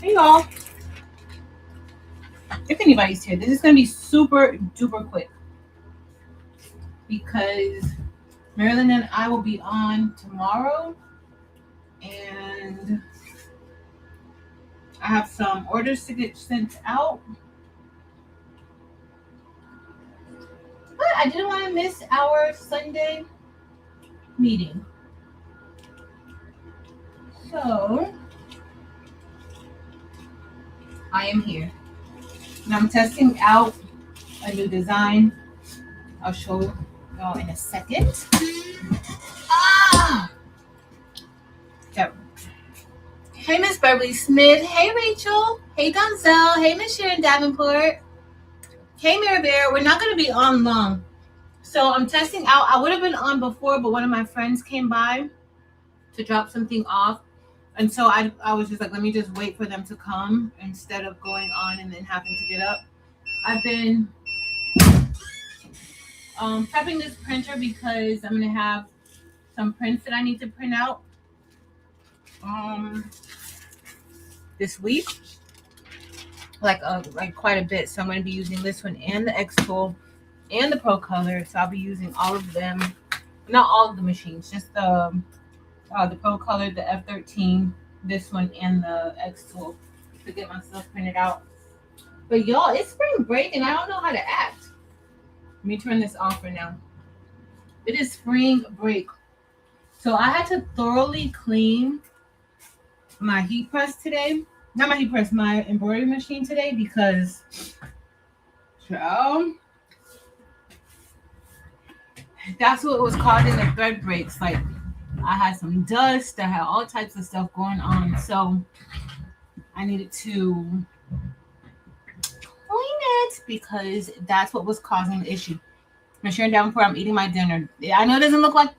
Hey y'all, if anybody's here, this is gonna be super duper quick because Marilyn and I will be on tomorrow, and I have some orders to get sent out. But I didn't want to miss our Sunday meeting, so I am here, and I'm testing out a new design. I'll show y'all in a second. Ah! So, hey, Miss Beverly Smith. Hey, Rachel. Hey, Donzel. Hey, Miss Sharon Davenport. Hey, Mary Bear. We're not going to be on long. So I'm testing out. I would have been on before, but one of my friends came by to drop something off. And so I was just like, let me just wait for them to come instead of going on and then having to get up. I've been prepping this printer because I'm going to have some prints that I need to print out this week. Like quite a bit. So I'm going to be using this one and the X tool and the Pro Color. So I'll be using all of them. Not all of the machines, just the Pro Color, the F13, this one, and the X tool to get my stuff printed out. But y'all, it's spring break and I don't know how to act. Let me turn this off for now. It is spring break. So I had to thoroughly clean my heat press today. Not my heat press, my embroidery machine today because, that's what was causing the thread breaks. Like, I had some dust, I had all types of stuff going on. So I needed to clean it because that's what was causing the issue. I'm Sharon Davenport. I'm eating my dinner. I know it doesn't look like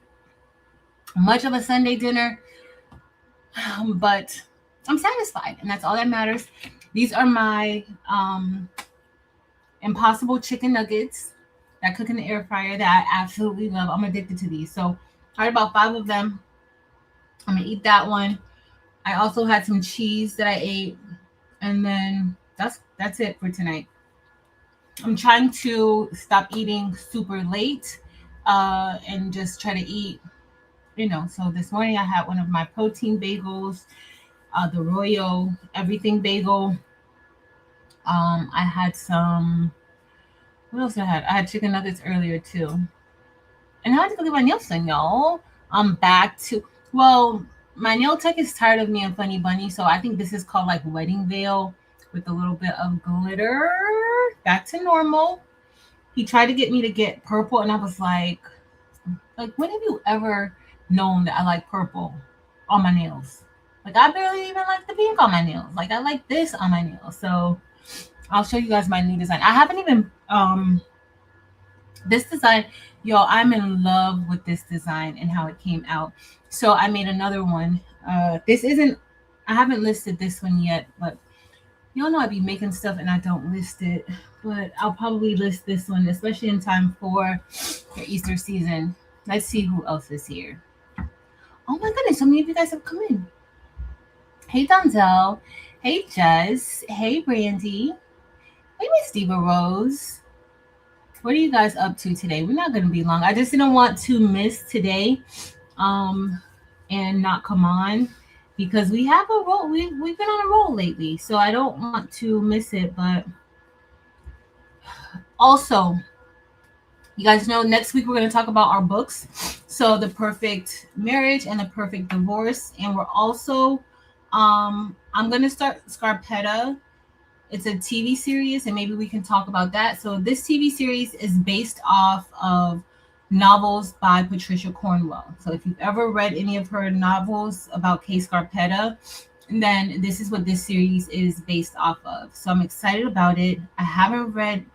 much of a Sunday dinner, but I'm satisfied, and that's all that matters. These are my Impossible chicken nuggets that cook in the air fryer that I absolutely love. I'm addicted to these. So I had about 5 of them. I'm gonna eat that one. I also had some cheese that I ate, and then that's it for tonight. I'm trying to stop eating super late and just try to eat, So this morning I had one of my protein bagels, the Royal Everything Bagel. I had some. What else I had? I had chicken nuggets earlier too. And I had to go get my nails done, y'all. I'm back to my nail tech is tired of me and Funny Bunny, so I think this is called like Wedding Veil with a little bit of glitter. Back to normal. He tried to get me to get purple, and I was like, when have you ever known that I like purple on my nails? Like, I barely even like the pink on my nails. Like, I like this on my nails. So I'll show you guys my new design. I haven't even this design, y'all, I'm in love with this design and how it came out. So I made another one. I haven't listed this one yet, but y'all know I be making stuff and I don't list it. But I'll probably list this one, especially in time for the Easter season. Let's see who else is here. Oh my goodness, so many of you guys have come in. Hey Donzel. Hey Jess. Hey Brandy. Hey Miss Diva Rose. What are you guys up to today? We're not going to be long. I just didn't want to miss today and not come on because we have a roll. We've been on a roll lately, so I don't want to miss it. But also, you guys know next week we're going to talk about our books. So The Perfect Marriage and The Perfect Divorce. And we're also, I'm going to start Scarpetta. It's a TV series, and maybe we can talk about that. So this TV series is based off of novels by Patricia Cornwell. So if you've ever read any of her novels about Kay Scarpetta, then this is what this series is based off of. So I'm excited about it. I haven't read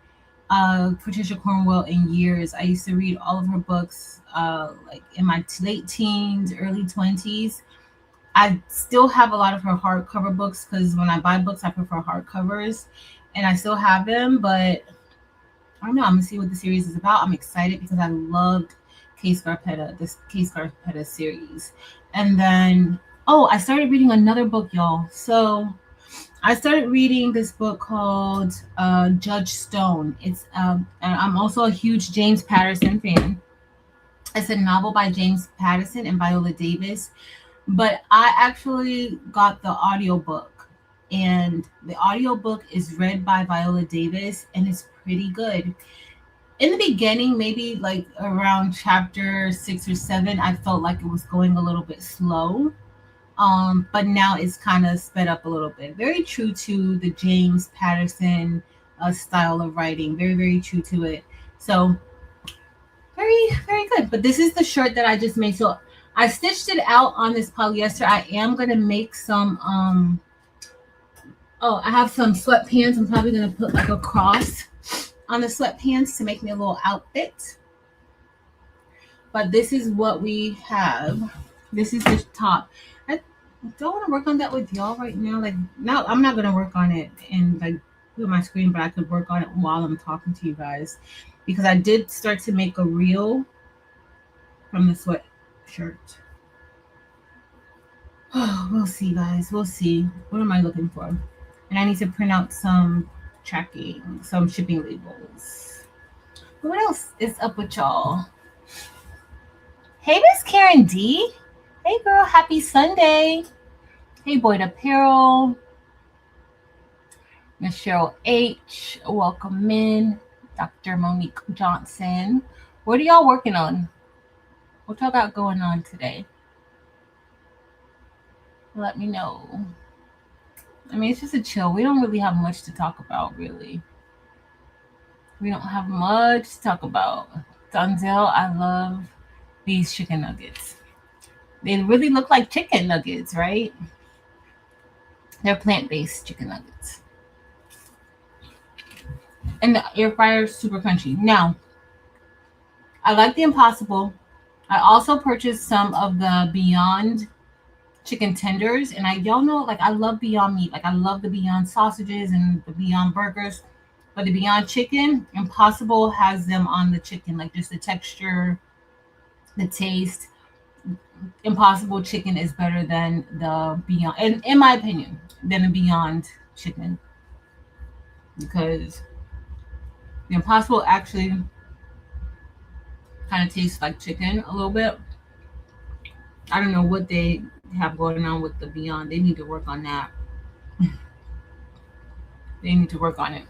Patricia Cornwell in years. I used to read all of her books like in my late teens, early 20s. I still have a lot of her hardcover books because when I buy books, I prefer hardcovers, and I still have them, but I don't know. I'm going to see what the series is about. I'm excited because I loved this Kay Scarpetta series. And then, I started reading another book, y'all. So I started reading this book called Judge Stone. And I'm also a huge James Patterson fan. It's a novel by James Patterson and Viola Davis. But I actually got the audiobook, and the audiobook is read by Viola Davis, and it's pretty good. In the beginning, maybe like around chapter 6 or 7, I felt like it was going a little bit slow. But now it's kind of sped up a little bit. Very true to the James Patterson style of writing. Very, very true to it. So very, very good. But this is the shirt that I just made. So I stitched it out on this polyester. I am gonna make some. Oh, I have some sweatpants. I'm probably gonna put like a cross on the sweatpants to make me a little outfit. But this is what we have. This is the top. I don't want to work on that with y'all right now. Like now, I'm not gonna work on it and like put my screen, but I could work on it while I'm talking to you guys because I did start to make a reel from the sweatshirt. Oh, we'll see, guys. We'll see. What am I looking for? And I need to print out some tracking, some shipping labels. What else is up with y'all? Hey, Miss Karen D. Hey, girl. Happy Sunday. Hey, Boyd Apparel. Miss Cheryl H. Welcome in. Dr. Monique Johnson. What are y'all working on? What y'all got going on today? Let me know. I mean, it's just a chill. We don't really have much to talk about, really. We don't have much to talk about. Dunzel, I love these chicken nuggets. They really look like chicken nuggets, right? They're plant-based chicken nuggets. And the air fryer is super crunchy. Now, I like the Impossible. I also purchased some of the Beyond chicken tenders, and y'all know, like, I love Beyond Meat. Like, I love the Beyond sausages and the Beyond burgers. But the Beyond chicken, Impossible has them on the chicken, like just the texture, the taste. Impossible chicken is better than the Beyond, and in my opinion, than the Beyond chicken, because the Impossible actually kind of tastes like chicken a little bit. I don't know what they have going on with the Beyond. They need to work on that. They need to work on it.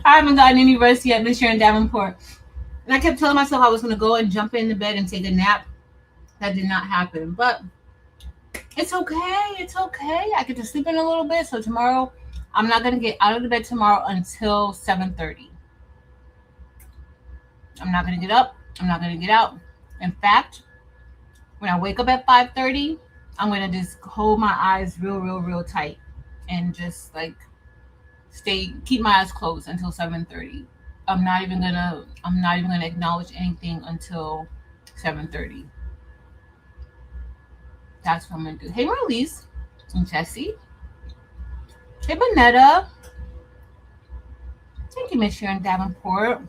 I haven't gotten any rest yet, Miss Sharon Davenport. And I kept telling myself I was going to go and jump in the bed and take a nap. That did not happen. But it's okay. It's okay. I get to sleep in a little bit. So tomorrow, I'm not going to get out of the bed tomorrow until 7:30. I'm not going to get up. I'm not going to get out. In fact, when I wake up at 5:30, I'm going to just hold my eyes real tight and just like keep my eyes closed until 7:30. I'm not even gonna acknowledge anything until 7:30. That's what I'm gonna do. Hey, Marlies and Jessie. Hey, Bonetta. Thank you, Miss Sharon Davenport.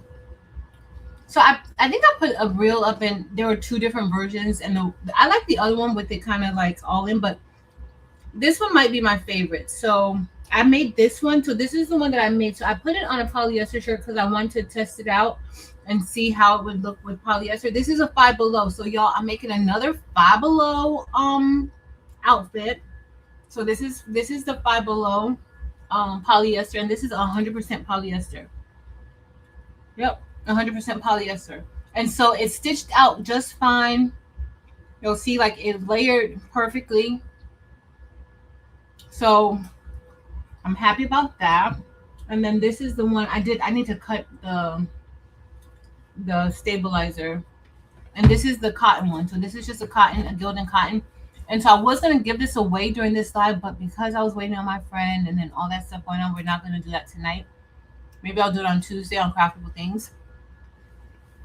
So I think I put a reel up, and there were 2 different versions, and I like the other one with it kind of like all in, but this one might be my favorite. So I made this one. So this is the one that I made. So I put it on a polyester shirt because I wanted to test it out and see how it would look with polyester. This is a Five Below. So y'all, I'm making another Five Below outfit. So this is the Five Below polyester, and this is 100% polyester. Yep, 100% polyester. And so it's stitched out just fine. You'll see like it layered perfectly. So I'm happy about that. And then this is the one I need to cut the stabilizer. And this is the cotton one. So this is just a Gildan cotton. And so I was going to give this away during this live, but because I was waiting on my friend and then all that stuff going on, we're not going to do that tonight. Maybe I'll do it on Tuesday on Craftable Things.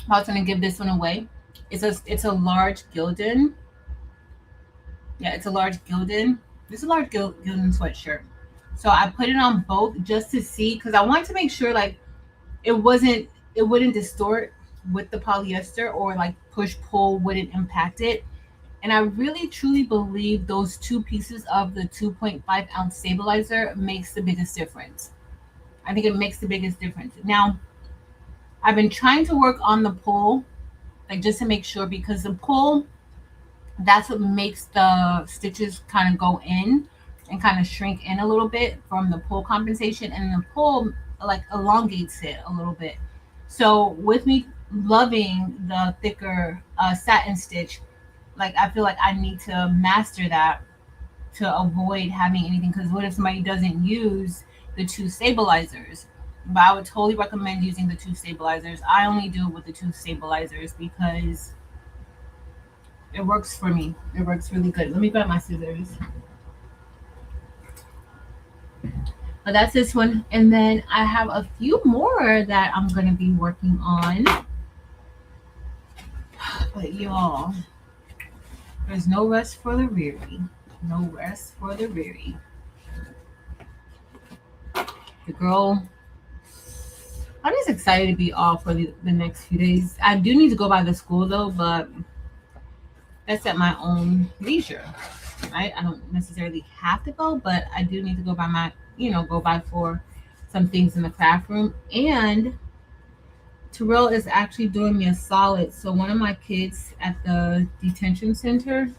I was going to give this one away. It's a large Gildan. Yeah, it's a large Gildan. This is a large Gildan sweatshirt. So I put it on both just to see, because I wanted to make sure like it wouldn't distort with the polyester, or like push pull wouldn't impact it. And I really truly believe those two pieces of the 2.5 ounce stabilizer makes the biggest difference. I think it makes the biggest difference. Now, I've been trying to work on the pull, like just to make sure, because the pull, that's what makes the stitches kind of go in and kind of shrink in a little bit from the pull compensation, and the pull like elongates it a little bit. So with me loving the thicker satin stitch, like I feel like I need to master that to avoid having anything. Because what if somebody doesn't use the two stabilizers? But I would totally recommend using the two stabilizers. I only do it with the two stabilizers because it works for me. It works really good. Let me grab my scissors. But that's this one. And then I have a few more that I'm going to be working on. But y'all, there's no rest for the weary. No rest for the weary. The girl, I'm just excited to be off for the next few days. I do need to go by the school though, but that's at my own leisure. Right? I don't necessarily have to go, but I do need to go by my, go by for some things in the craft room. And Terrell is actually doing me a solid. So one of my kids at the detention center,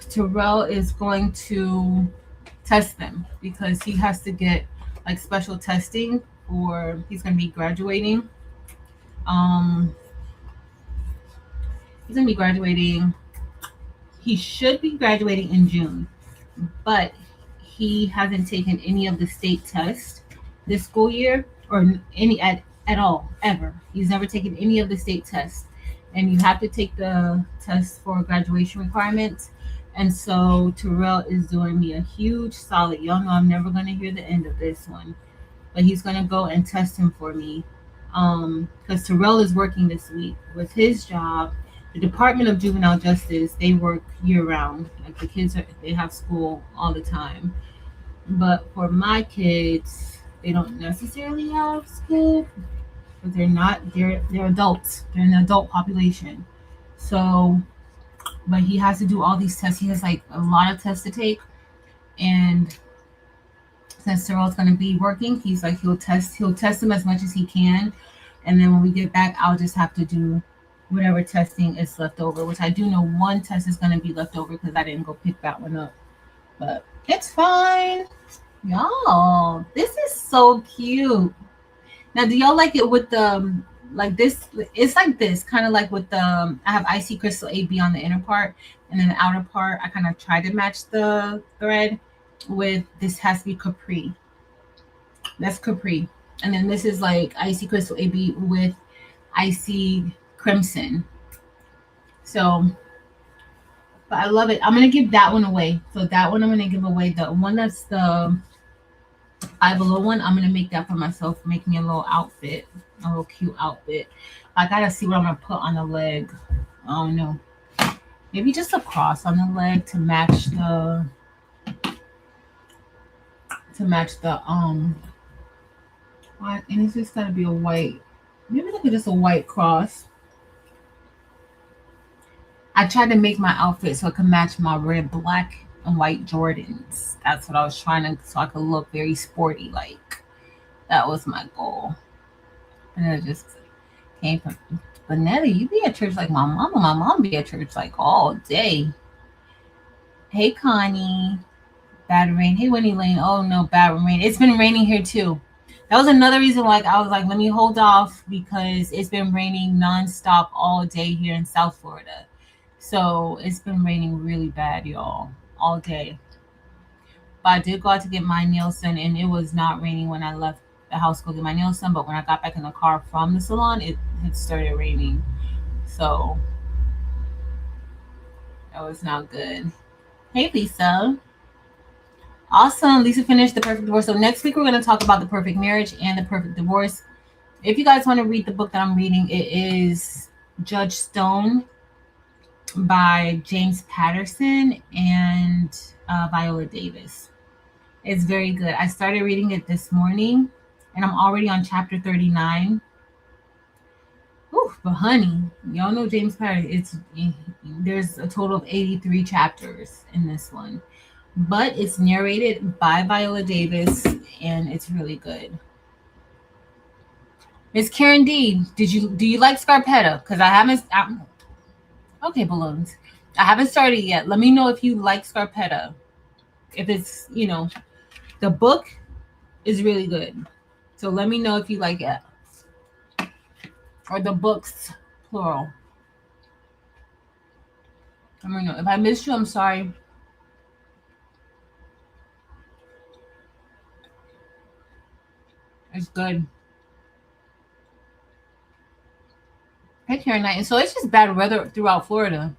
Terrell is going to test them because he has to get like special testing for, he's going to be graduating. He's going to be graduating. He should be graduating in June, but he hasn't taken any of the state tests this school year, or any at all, ever. He's never taken any of the state tests. And you have to take the test for graduation requirements. And so Terrell is doing me a huge solid. Y'all know I'm never going to hear the end of this one. But he's going to go and test him for me. Because Terrell is working this week with his job. The Department of Juvenile Justice, they work year-round. Like the kids, they have school all the time. But for my kids, they don't necessarily have school. But they're adults. They're an adult population. So, but he has to do all these tests. He has like a lot of tests to take. And since Cyril's going to be working, he's like, he'll test them as much as he can. And then when we get back, I'll just have to do whatever testing is left over, which I do know one test is going to be left over because I didn't go pick that one up. But it's fine. Y'all, this is so cute. Now, do y'all like it with the, like this? It's like this, kind of like with the, I have Icy Crystal AB on the inner part, and then the outer part, I kind of try to match the thread with, this has to be Capri. That's Capri. And then this is like Icy Crystal AB with Icy Crimson. So, but I love it. I'm going to give that one away. So that one I'm going to give away. The one that's the Five Below one, I'm going to make that for myself. Make me a little outfit. A little cute outfit. I got to see what I'm going to put on the leg. I don't know. Maybe just a cross on the leg to match the what? And it's just got to be a white. Maybe look at just a white cross. I tried to make my outfit so it could match my red, black, and white Jordans. That's what I was trying to, so I could look very sporty like. That was my goal. And it just came from, but Nettie, you be at church like my mama. My mom be at church like all day. Hey, Connie. Bad rain. Hey, Winnie Lane. Oh, no, bad rain. It's been raining here, too. That was another reason why I was like, let me hold off, because it's been raining nonstop all day here in South Florida. So it's been raining really bad, y'all, all day. But I did go out to get my nails done, and it was not raining when I left the house to go get my nails done. But when I got back in the car from the salon, it had started raining. So that was not good. Hey, Lisa. Awesome. Lisa finished The Perfect Divorce. So next week, we're going to talk about The Perfect Marriage and The Perfect Divorce. If you guys want to read the book that I'm reading, it is Judge Stone by James Patterson and Viola Davis. It's very good. I started reading it this morning, and I'm already on chapter 39. Ooh, But honey, y'all know James Patterson. There's a total of 83 chapters in this one, but it's narrated by Viola Davis, and it's really good. Miss Karen D, do you like Scarpetta? Because okay, balloons. I haven't started yet. Let me know if you like Scarpetta. If it's, the book is really good. So let me know if you like it. Or the books, plural. Let me know. If I missed you, I'm sorry. It's good. Hey, Karen Knight. And so it's just bad weather throughout Florida.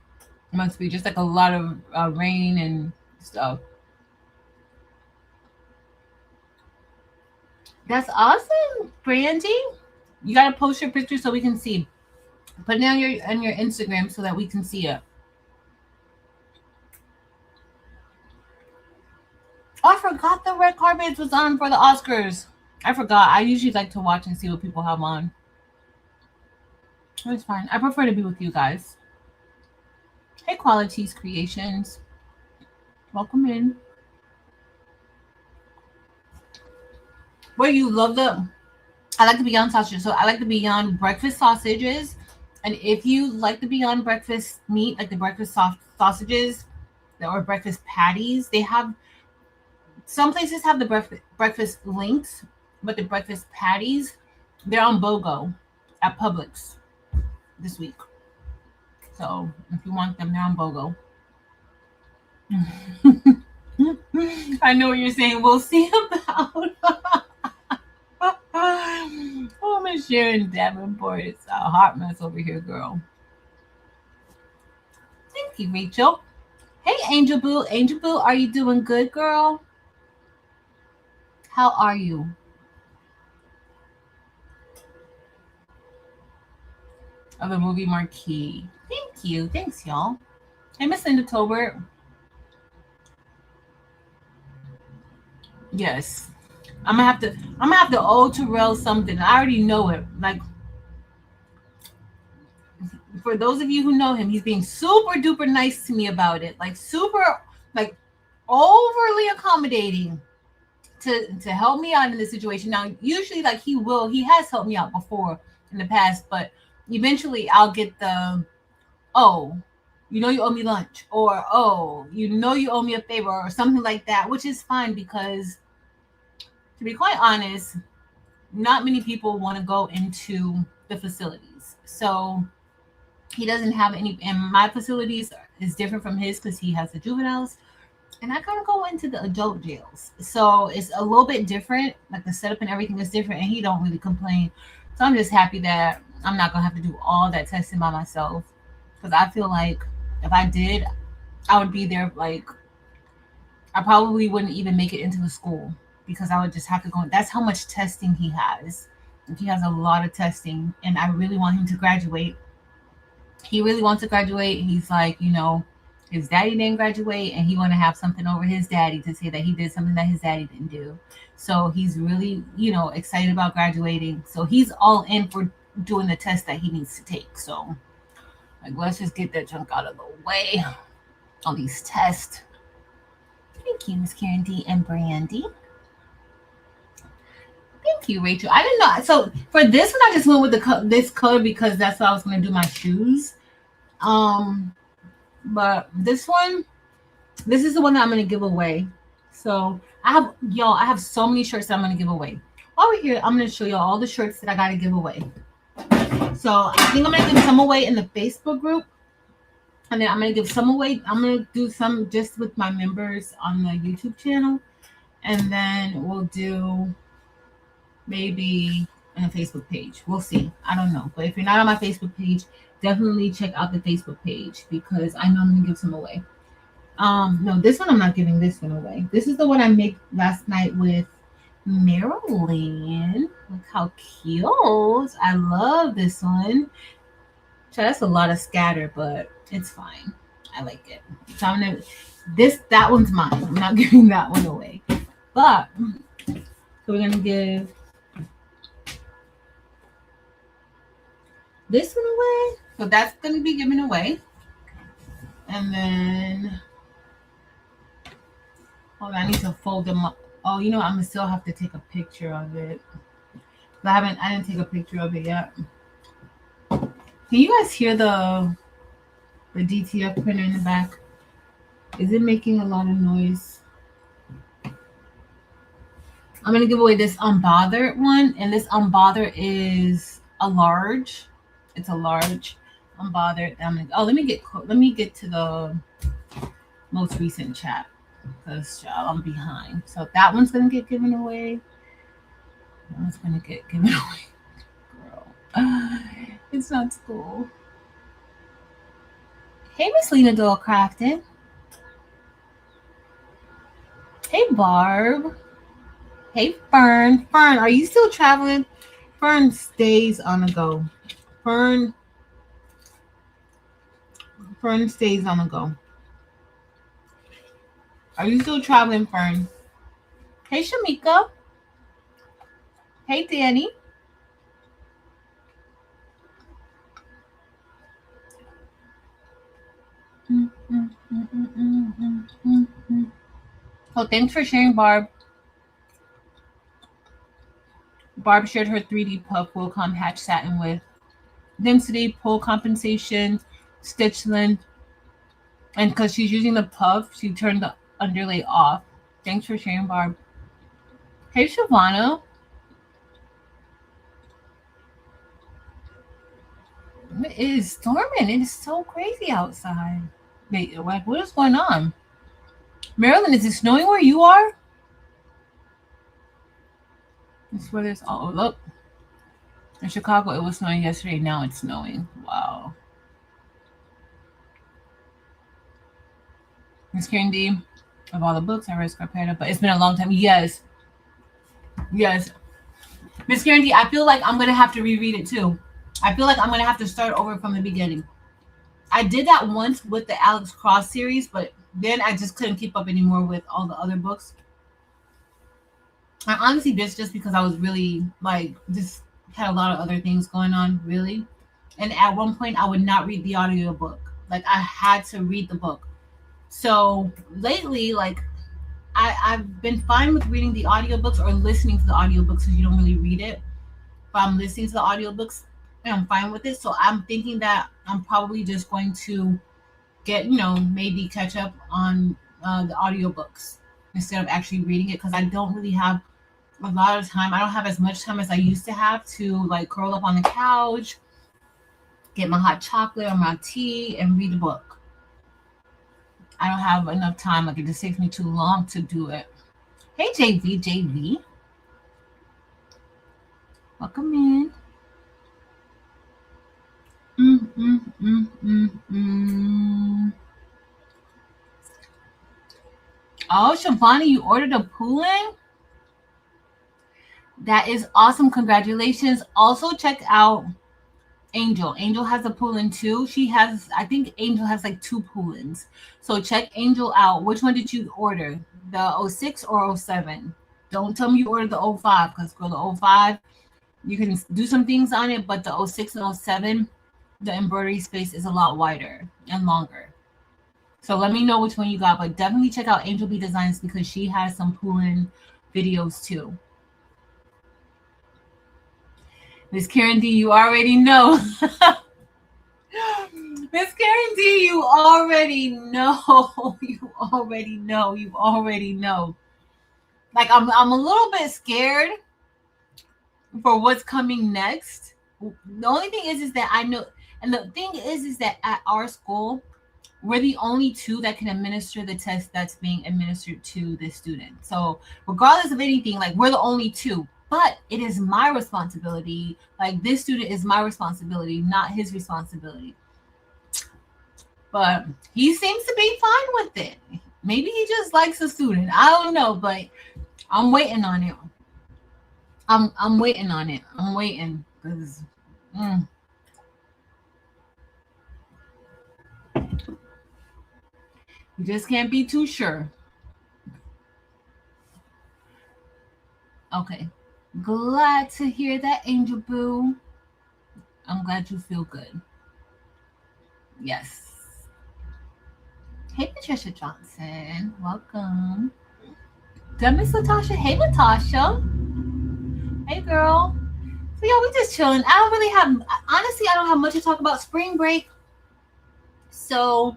It must be just like a lot of rain and stuff. That's awesome, Brandy. You gotta post your picture so we can see. Put it on your Instagram so that we can see it. Oh, I forgot the red carpet was on for the Oscars. I forgot. I usually like to watch and see what people have on. It's fine. I prefer to be with you guys. Hey, Qualities Creations. Welcome in. Where you love I like the Beyond sausages. So I like the Beyond breakfast sausages. And if you like the Beyond breakfast meat, like the breakfast sausages or breakfast patties, they have, some places have the breakfast links, but the breakfast patties, they're on BOGO at Publix this week. So if you want them, they're on BOGO. I know what you're saying. We'll see about. Oh, Miss Sharon Davenport. It's a hot mess over here, girl. Thank you, Rachel. Hey, Angel Boo. Angel Boo, are you doing good, girl? How are you? Of the movie Marquee. Thank you. Thanks, y'all. Hey, Miss Linda Tolbert. Yes. I'm gonna have to owe Terrell something. I already know it. Like, for those of you who know him, he's being super duper nice to me about it. Like super, like overly accommodating to help me out in this situation. Now, usually, like he has helped me out before in the past, but eventually I'll get the, oh, you owe me lunch, or oh, you owe me a favor, or something like that, which is fine because, to be quite honest, not many people want to go into the facilities. So he doesn't have any, and my facilities is different from his because he has the juveniles, and I kind of go into the adult jails. So it's a little bit different. Like the setup and everything is different, and he don't really complain. So I'm just happy that I'm not gonna have to do all that testing by myself, because I feel like if I did, I would be there. Like, I probably wouldn't even make it into the school because I would just have to go. That's how much testing he has. He has a lot of testing, and I really want him to graduate. He really wants to graduate. He's like, his daddy didn't graduate, and he want to have something over his daddy to say that he did something that his daddy didn't do. So he's really, excited about graduating. So he's all in for doing the test that he needs to take. So, like, let's just get that junk out of the way on these tests. Thank you, Miss Karen D and Brandy. Thank you, Rachel. I didn't know. So for this one, I just went with this color because that's what I was going to do my shoes. But this one, this is the one that I'm going to give away. So I have so many shirts that I'm going to give away. Over here, I'm going to show y'all all the shirts that I got to give away. So I think I'm going to give some away in the Facebook group. And then I'm going to give some away. I'm going to do some just with my members on the YouTube channel. And then we'll do maybe on a Facebook page. We'll see. I don't know. But if you're not on my Facebook page, definitely check out the Facebook page because I know I'm going to give some away. No, this one I'm not giving this one away. This is the one I made last night with Marilyn. Look how cute. I love this one. So that's a lot of scatter, but it's fine. I like it. So I'm gonna that one's mine. I'm not giving that one away. But so we're gonna give this one away. So that's going to be given away. And then, hold on, I need to fold them up. Oh, you know, I'm going to still have to take a picture of it. I didn't take a picture of it yet. Can you guys hear the DTF printer in the back? Is it making a lot of noise? I'm going to give away this Unbothered one. And this Unbothered is a large. It's a large Unbothered. Let me get to the most recent chat. Because I'm behind. So that one's going to get given away. That one's going to get given away. Girl. It's not school. Hey, Miss Lena Doyle Crafton. Hey, Barb. Hey, Fern. Fern, are you still traveling? Fern stays on the go. Fern stays on the go. Are you still traveling, Fern? Hey, Shamika. Hey, Danny. Oh, thanks for sharing, Barb. Barb shared her 3D puff Wilcom hatch satin with density, pull compensation, stitch length, and because she's using the puff, she turned the underlay off. Thanks for sharing, Barb. Hey, Shavana. It is storming. It is so crazy outside. Wait, what is going on? Maryland, is it snowing where you are? This weather's look. In Chicago, it was snowing yesterday. Now it's snowing. Wow. Miss Karen D, of all the books I read Scarpetta, but it's been a long time. Yes. Miss Karen D, I feel like I'm gonna have to reread it too. I feel like I'm gonna have to start over from the beginning. I did that once with the Alex Cross series, but then I just couldn't keep up anymore with all the other books. I honestly did just because I was really just had a lot of other things going on, really. And at one point I would not read the audiobook. Like I had to read the book. So lately, I've been fine with reading the audiobooks or listening to the audiobooks because you don't really read it. But I'm listening to the audiobooks and I'm fine with it. So I'm thinking that I'm probably just going to get, maybe catch up on the audiobooks instead of actually reading it because I don't really have a lot of time. I don't have as much time as I used to have to curl up on the couch, get my hot chocolate or my tea and read a book. I don't have enough time. It just takes me too long to do it. Hey, JV. Welcome in. Oh, Shavani, you ordered a pooling? That is awesome. Congratulations. Also, check out Angel. Angel has a poolin too. I think Angel has 2 poolins. So check Angel out. Which one did you order? The 06 or 07? Don't tell me you ordered the 05 because girl, the 05, you can do some things on it, but the 06 and 07, the embroidery space is a lot wider and longer. So let me know which one you got, but definitely check out Angel B Designs because she has some poolin videos too. Miss Karen D, you already know. Miss Karen D, you already know. You already know. I'm a little bit scared for what's coming next. The only thing is that I know, and the thing is that at our school, we're the only 2 that can administer the test that's being administered to the student. So regardless of anything, we're the only 2. But it is my responsibility. This student is my responsibility, not his responsibility. But he seems to be fine with it. Maybe he just likes the student. I don't know, but I'm waiting on it. I'm waiting on it. I'm waiting because. You just can't be too sure. Okay. Glad to hear that, Angel Boo. I'm glad you feel good. Yes. Hey, Patricia Johnson. Welcome. Did I miss Latasha? Hey, Latasha. Hey, girl. So, yeah, we just chilling. I don't really have, honestly, I don't have much to talk about. Spring break. So,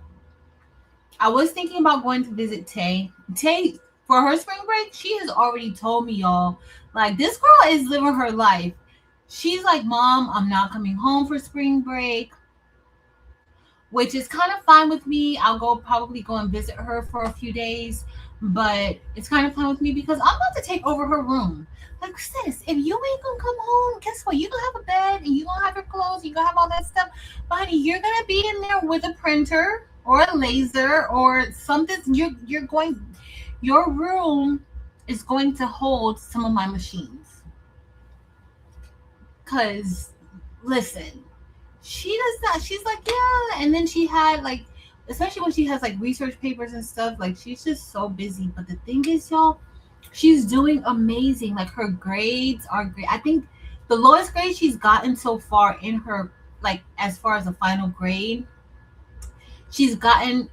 I was thinking about going to visit Tay. Tay, for her spring break, she has already told me, y'all, like, this girl is living her life. She's like, Mom, I'm not coming home for spring break, which is kind of fine with me. I'll probably go and visit her for a few days, but it's kind of fine with me because I'm about to take over her room. Like, sis, if you ain't gonna come home, guess what? You gonna have a bed and you gonna have your clothes, you gonna have all that stuff. But honey, you're gonna be in there with a printer or a laser or something. You're going, your room is going to hold some of my machines. Cause listen, she does not. She's like, yeah, and then she had like, especially when she has like research papers and stuff. Like, she's just so busy. But the thing is, y'all, she's doing amazing. Like, her grades are great. I think the lowest grade she's gotten so far in her, like, as far as a final grade, she's gotten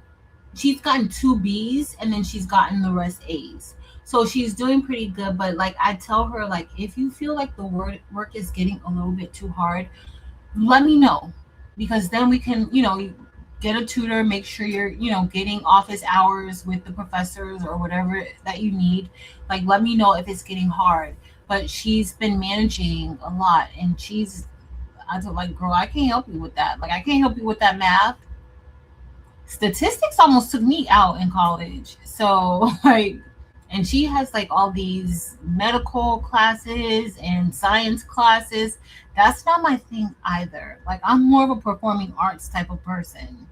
she's gotten two B's and then she's gotten the rest A's. So she's doing pretty good. But like, I tell her, like, if you feel like the work is getting a little bit too hard, let me know, because then we can, get a tutor, make sure you're, getting office hours with the professors or whatever that you need. Like, let me know if it's getting hard. But she's been managing a lot, and I don't, like, girl, I can't help you with that. Like, I can't help you with that math. Statistics almost took me out in college. So, like, and she has like all these medical classes and science classes. That's not my thing either. Like, I'm more of a performing arts type of person.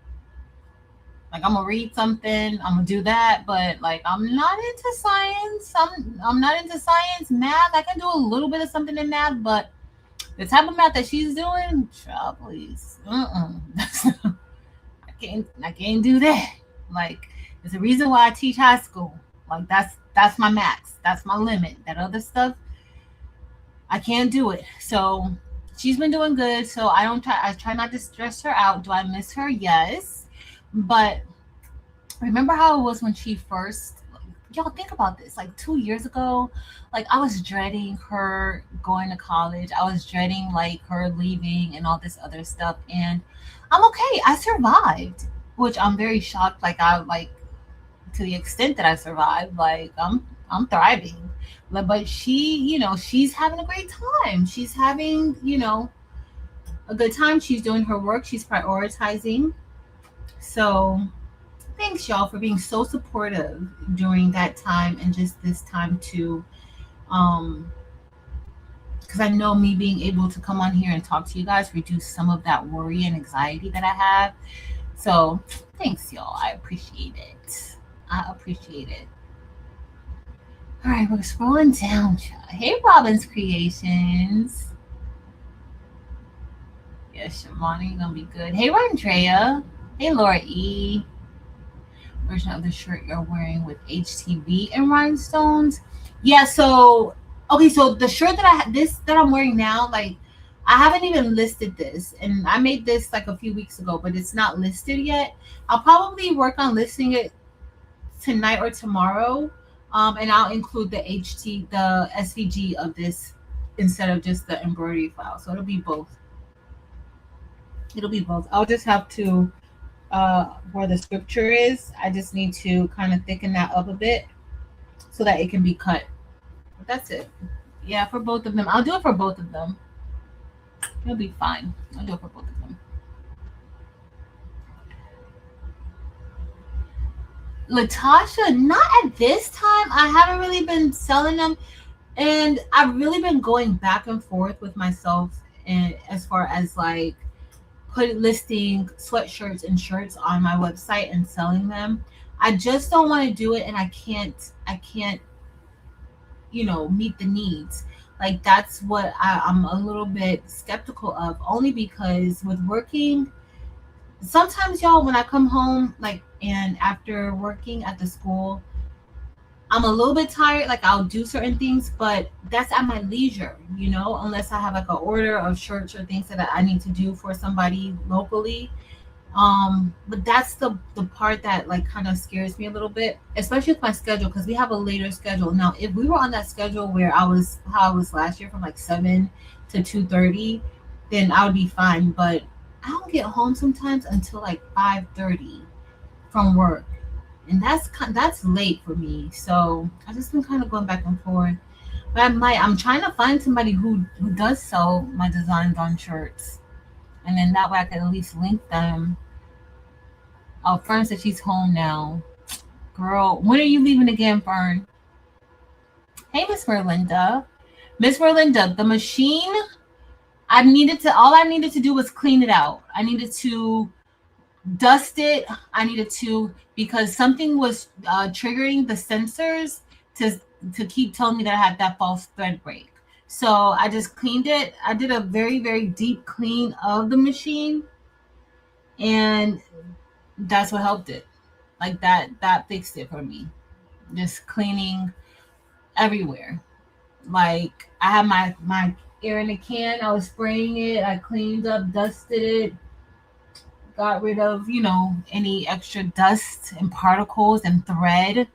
Like, I'm gonna read something, I'm gonna do that, but like, I'm not into science. I'm not into science. Math, I can do a little bit of something in math, but the type of math that she's doing, child, please, I can't do that. Like, there's a reason why I teach high school. Like, that's my max. That's my limit. That other stuff, I can't do it. So she's been doing good. So I try not to stress her out. Do I miss her? Yes. But remember how it was when she first, y'all think about this, like 2 years ago, like, I was dreading her going to college. I was dreading like her leaving and all this other stuff. And I'm okay. I survived, which I'm very shocked. Like, I like, to the extent that I survived, like, I'm thriving. But she, she's having a great time. She's having, a good time. She's doing her work. She's prioritizing. So thanks, y'all, for being so supportive during that time and just this time too. Um, because I know me being able to come on here and talk to you guys reduce some of that worry and anxiety that I have. So thanks, y'all. I appreciate it. I appreciate it. All right, we're scrolling down, child. Hey, Robin's Creations. Yes, Shamani, gonna be good. Hey, Randrea. Hey, Laura E. Version of the shirt you're wearing with HTV and rhinestones. Yeah, so okay, so the shirt that I'm wearing now, like, I haven't even listed this, and I made this like a few weeks ago, but it's not listed yet. I'll probably work on listing it tonight or tomorrow, and I'll include the SVG of this instead of just the embroidery file. So it'll be both. It'll be both. I'll just have to, where the scripture is, I just need to kind of thicken that up a bit so that it can be cut. But that's it. Yeah, for both of them. I'll do it for both of them. It'll be fine. I'll do it for both of them. Latasha, not at this time. I haven't really been selling them, and I've really been going back and forth with myself, and as far as like listing sweatshirts and shirts on my website and selling them. I just don't want to do it, and I can't meet the needs. Like, that's what I'm a little bit skeptical of, only because with working, sometimes, y'all, when I come home, like, and after working at the school, I'm a little bit tired. Like I'll do certain things, but that's at my leisure, unless I have like an order of shirts or things that I need to do for somebody locally. But that's the part that like kind of scares me a little bit, especially with my schedule, because we have a later schedule. Now, if we were on that schedule where how I was last year from like 7 to 2:30, then I would be fine. But I don't get home sometimes until like 5:30 from work, and that's late for me. So I just been kind of going back and forth. But I'm trying to find somebody who does sell my designs on shirts, and then that way I can at least link them. Oh, Fern said she's home now. Girl, when are you leaving again, Fern? Hey, Miss Merlinda. Miss Merlinda, the machine, all I needed to do was clean it out. I needed to dust it. Because something was triggering the sensors to keep telling me that I had that false thread break. So I just cleaned it. I did a very, very deep clean of the machine, and that's what helped it. Like that fixed it for me. Just cleaning everywhere. Like I had my air in a can. I was spraying it. I cleaned up, dusted it, got rid of any extra dust and particles and thread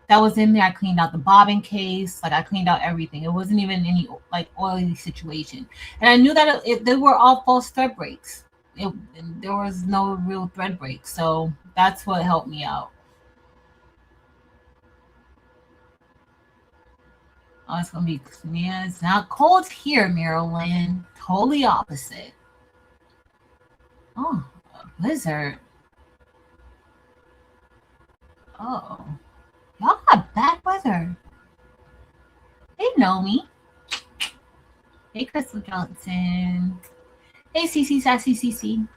that was in there. I cleaned out the bobbin case. Like I cleaned out everything. It wasn't even any like oily situation. And I knew that they were all false thread breaks. There was no real thread break. So that's what helped me out. Oh, it's gonna be, yeah, it's not cold here, Maryland. Totally opposite. Oh, a blizzard. Oh, y'all got bad weather. They know me. Hey, Crystal Johnson. Hey, CC Sassy CC.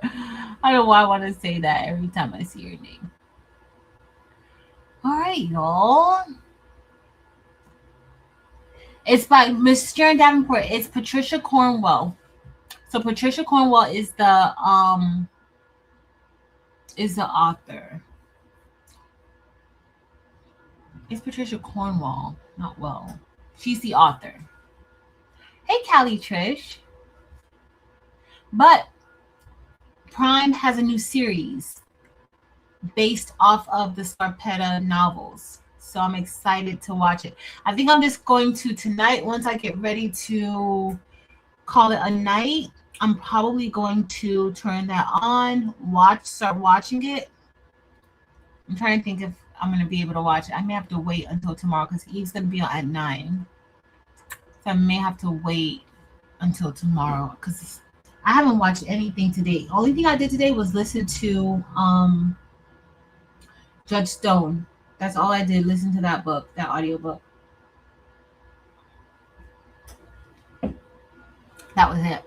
I don't know why I want to say that every time I see your name. All right, y'all. It's by Miss Sharon Davenport. It's Patricia Cornwell. So Patricia Cornwell is the author. It's Patricia Cornwell, not well. She's the author. Hey, Callie Trish. But Prime has a new series based off of the Scarpetta novels. So I'm excited to watch it. I think I'm just going to tonight, once I get ready to call it a night, I'm probably going to turn that on, start watching it. I'm trying to think if I'm going to be able to watch it. I may have to wait until tomorrow because Eve's going to be on at 9. So I may have to wait until tomorrow because I haven't watched anything today. The only thing I did today was listen to Judge Stone. That's all I did. Listen to that book, that audiobook. That was it.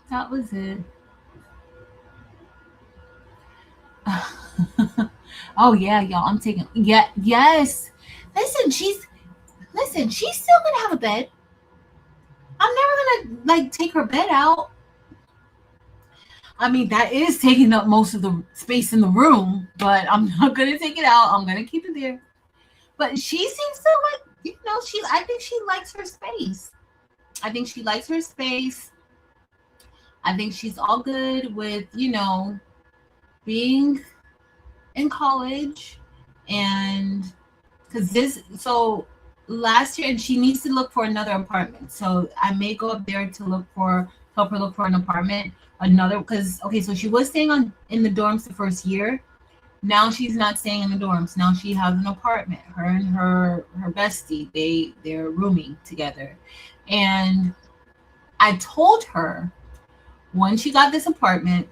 That was it. Oh yeah, y'all. I'm taking. Yeah, yes. Listen, she's still gonna have a bed. I'm never gonna like take her bed out. I mean, that is taking up most of the space in the room, but I'm not gonna take it out. I'm gonna keep it there. But she seems to like, I think she likes her space. I think she likes her space. I think she's all good with, being in college. And so last year, and she needs to look for another apartment. So I may go up there to help her look for an apartment. So she was staying in the dorms the first year. Now she's not staying in the dorms. Now she has an apartment. Her and her bestie, they're rooming together. And I told her when she got this apartment,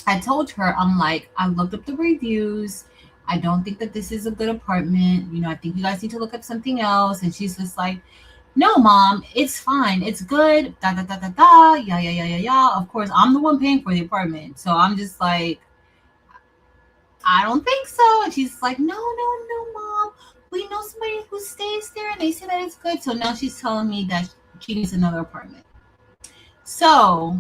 I'm like, I looked up the reviews. I don't think that this is a good apartment. I think you guys need to look up something else. And she's just like, no, Mom, it's fine. It's good. Da da da da da. Yeah, yeah, yeah, yeah, yeah. Of course, I'm the one paying for the apartment. So I'm just like, I don't think so. And she's like, no, Mom. We know somebody who stays there and they say that it's good. So now she's telling me that she needs another apartment. So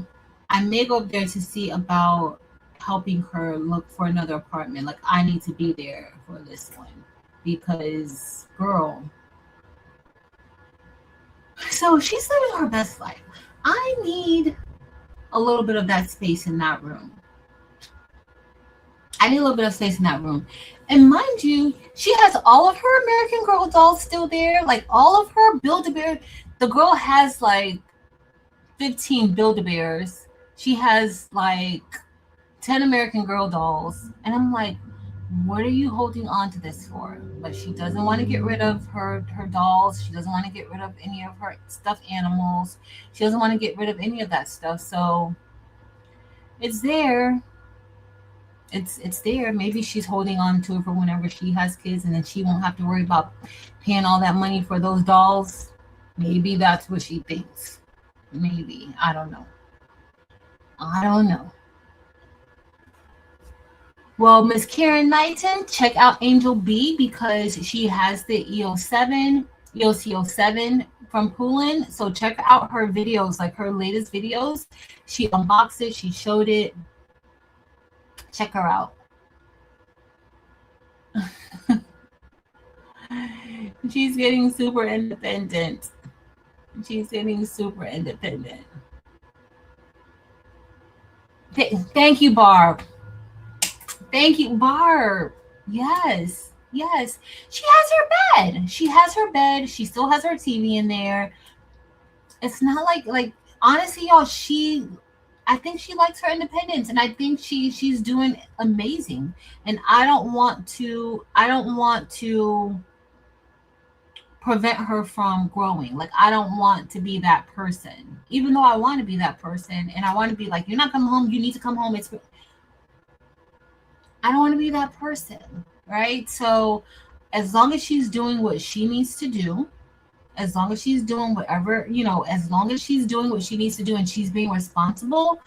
I may go up there to see about helping her look for another apartment. Like, I need to be there for this one because, girl. So she's living her best life. I need a little bit of that space in that room. I need a little bit of space in that room. And mind you, she has all of her American Girl dolls still there. Like, all of her Build-A-Bear. The girl has like 15 Build-A-Bears. She has like 10 American Girl dolls. And I'm like, what are you holding on to this for? But she doesn't want to get rid of her dolls. She doesn't want to get rid of any of her stuffed animals. She doesn't want to get rid of any of that stuff. So it's there. It's there. Maybe she's holding on to it for whenever she has kids, and then she won't have to worry about paying all that money for those dolls. Maybe that's what she thinks. Maybe. I don't know. I don't know. Well, Miss Karen Knighton, check out Angel B because she has the EOS7 from Poolin. So check out her videos, like her latest videos. She unboxed it. She showed it. Check her out. She's getting super independent. She's getting super independent. Thank you, Barb. Thank you, Barb. Yes. Yes. She has her bed. She has her bed. She still has her TV in there. It's not like honestly, y'all, I think she likes her independence, and I think she's doing amazing. And I don't want to prevent her from growing. Like, I don't want to be that person, even though I want to be that person, and I want to be like, you're not coming home, you need to come home. I don't want to be that person, right? So as long as she's doing what she needs to do, as long as she's doing whatever, as long as she's doing what she needs to do and she's being responsible,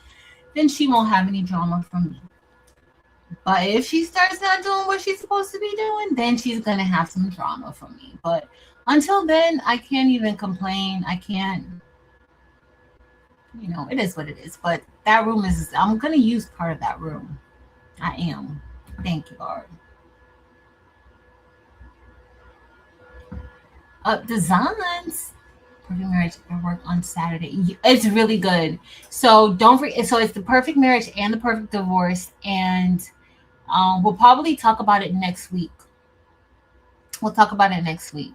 then she won't have any drama from me. But if she starts not doing what she's supposed to be doing, then she's going to have some drama from me. But until then, I can't even complain. I can't, it is what it is. But that room I'm going to use part of that room. I am. Thank you, Lord. Designs. Perfect Marriage work on Saturday. It's really good. So don't forget. So it's the Perfect Marriage and the Perfect Divorce, and we'll probably talk about it next week. We'll talk about it next week.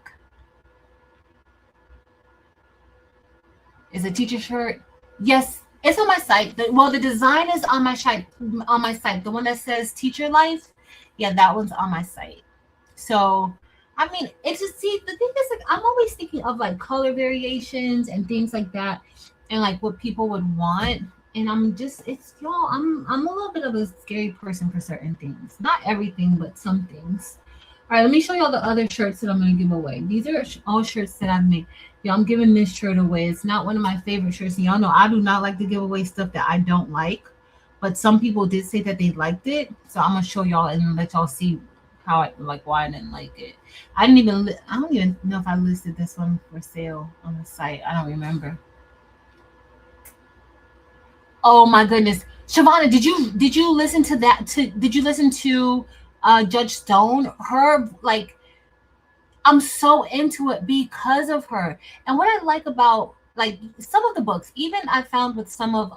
Is a teacher shirt? Yes, it's on my site. The design is on my site. The one that says Teacher Life. Yeah, that one's on my site. So, I mean, it's just, see, the thing is, like, I'm always thinking of like color variations and things like that, and like what people would want. And I'm a little bit of a scary person for certain things. Not everything, but some things. All right, let me show y'all the other shirts that I'm going to give away. These are all shirts that I've made. Y'all, I'm giving this shirt away. It's not one of my favorite shirts. And y'all know I do not like to give away stuff that I don't like. But some people did say that they liked it. So I'm going to show y'all and let y'all see why I didn't like it. I don't even know if I listed this one for sale on the site. I don't remember. Oh my goodness. Shavonna, did you listen to that? Did you listen to Judge Stone? Her, like, I'm so into it because of her. And what I like about, like, some of the books, even I found with some of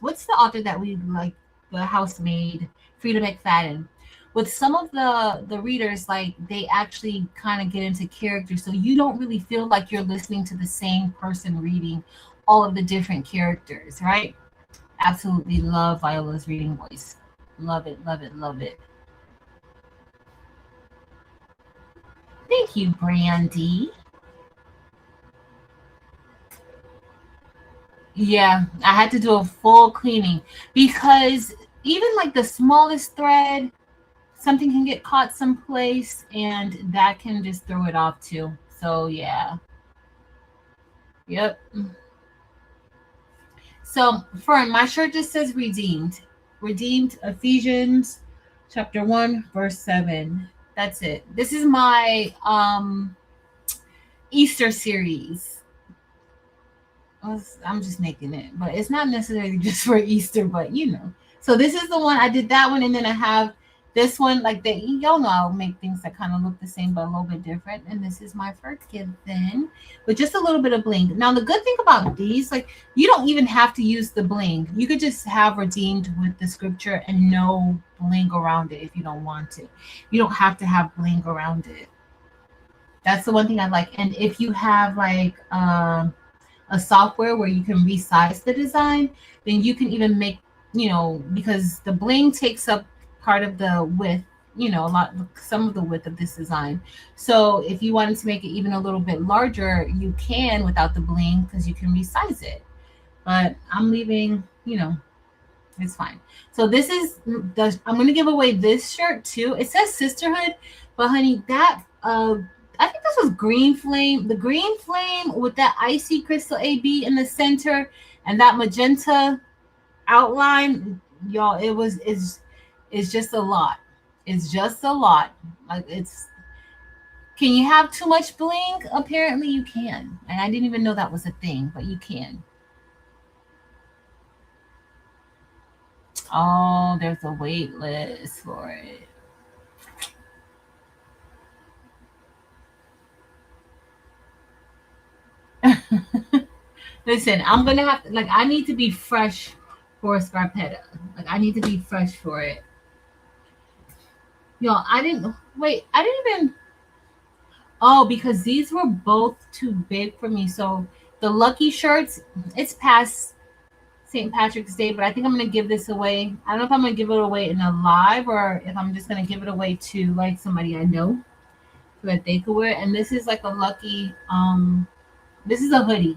what's the author that we like, The Housemaid, Frida McFadden. With some of the readers, like, they actually kind of get into character, so you don't really feel like you're listening to the same person reading all of the different characters, right? Absolutely love Viola's reading voice. Love it, love it, love it. Thank you, Brandy. Yeah, I had to do a full cleaning because even like the smallest thread, something can get caught someplace and that can just throw it off too. So yeah. Yep. So for my shirt just says redeemed. Redeemed, Ephesians chapter 1, verse 7. That's it. This is my Easter series. I'm just making it, but it's not necessarily just for Easter, but So this is the one I did that one, and then I have this one. Like they, y'all know, I'll make things that kind of look the same but a little bit different. And this is my Forgiven with just a little bit of bling. Now the good thing about these, like you don't even have to use the bling. You could just have redeemed with the scripture and no bling around it if you don't want to. You don't have to have bling around it. That's the one thing I like. And if you have like a software where you can resize the design, then you can even make, because the bling takes up part of the width, some of the width of this design. So if you wanted to make it even a little bit larger, you can without the bling because you can resize it. But I'm leaving, it's fine. So this is I'm gonna give away this shirt too. It says sisterhood, but honey, that I think this was green flame. The green flame with that icy crystal AB in the center and that magenta outline, y'all. It's just a lot. It's just a lot. Like it's. Can you have too much bling? Apparently you can, and I didn't even know that was a thing, but you can. Oh, there's a wait list for it. Listen, I'm gonna have to, like, I need to be fresh for a scarpetta. Like I need to be fresh for it. Yo, I didn't wait. I didn't even. Oh, because these were both too big for me. So the lucky shirts, it's past St. Patrick's Day, but I think I'm gonna give this away. I don't know if I'm gonna give it away in a live or if I'm just gonna give it away to like somebody I know so that they could wear it. And this is like a lucky. This is a hoodie.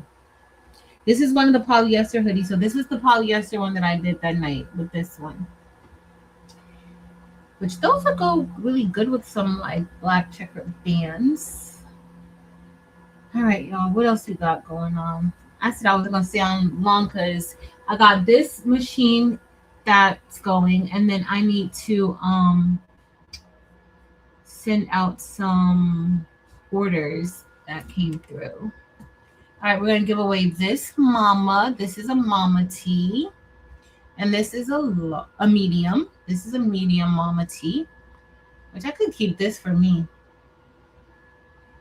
This is one of the polyester hoodies. So this was the polyester one that I did that night with this one. Which those would go really good with some like black checkered bands. All right, y'all. What else we got going on? I said I was gonna stay on long because I got this machine that's going, and then I need to send out some orders that came through. All right, we're gonna give away this mama. This is a mama tee, and this is a medium. This is a medium mama tee, which I could keep this for me.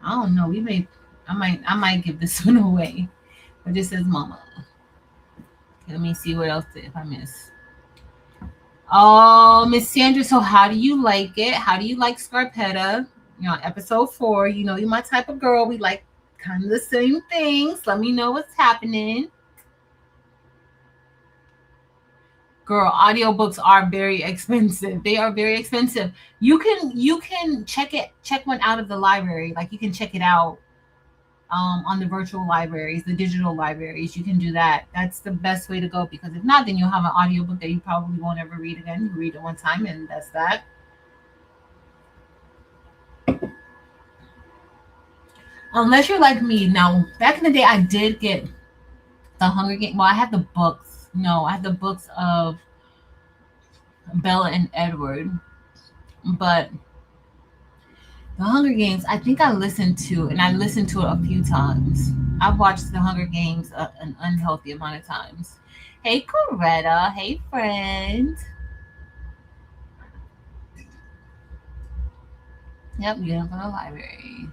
I don't know. I might give this one away. But this says mama. Okay, let me see what else if I miss. Oh, Miss Sandra. So how do you like it? How do you like Scarpetta? Episode 4. You're my type of girl. We like kind of the same things. Let me know what's happening. Girl, audiobooks are very expensive. They are very expensive. You can check one out of the library. Like you can check it out on the virtual libraries, the digital libraries. You can do that. That's the best way to go because if not, then you'll have an audiobook that you probably won't ever read again. You read it one time and that's that. Unless you're like me. Now, back in the day, I did get the Hunger Games. Well, I had the books. No, I had the books of Bella and Edward. But the Hunger Games, I think I listened to, and I listened to it a few times. I've watched the Hunger Games an unhealthy amount of times. Hey, Coretta. Hey, friend. Yep, getting from the library.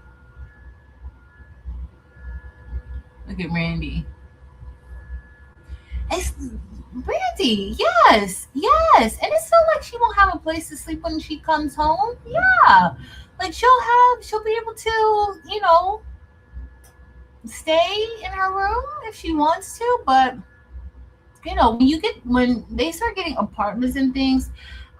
Look at Randy. It's Brandy, yes. And it's not like she won't have a place to sleep when she comes home. Yeah. Like she'll be able to, stay in her room if she wants to, but when they start getting apartments and things,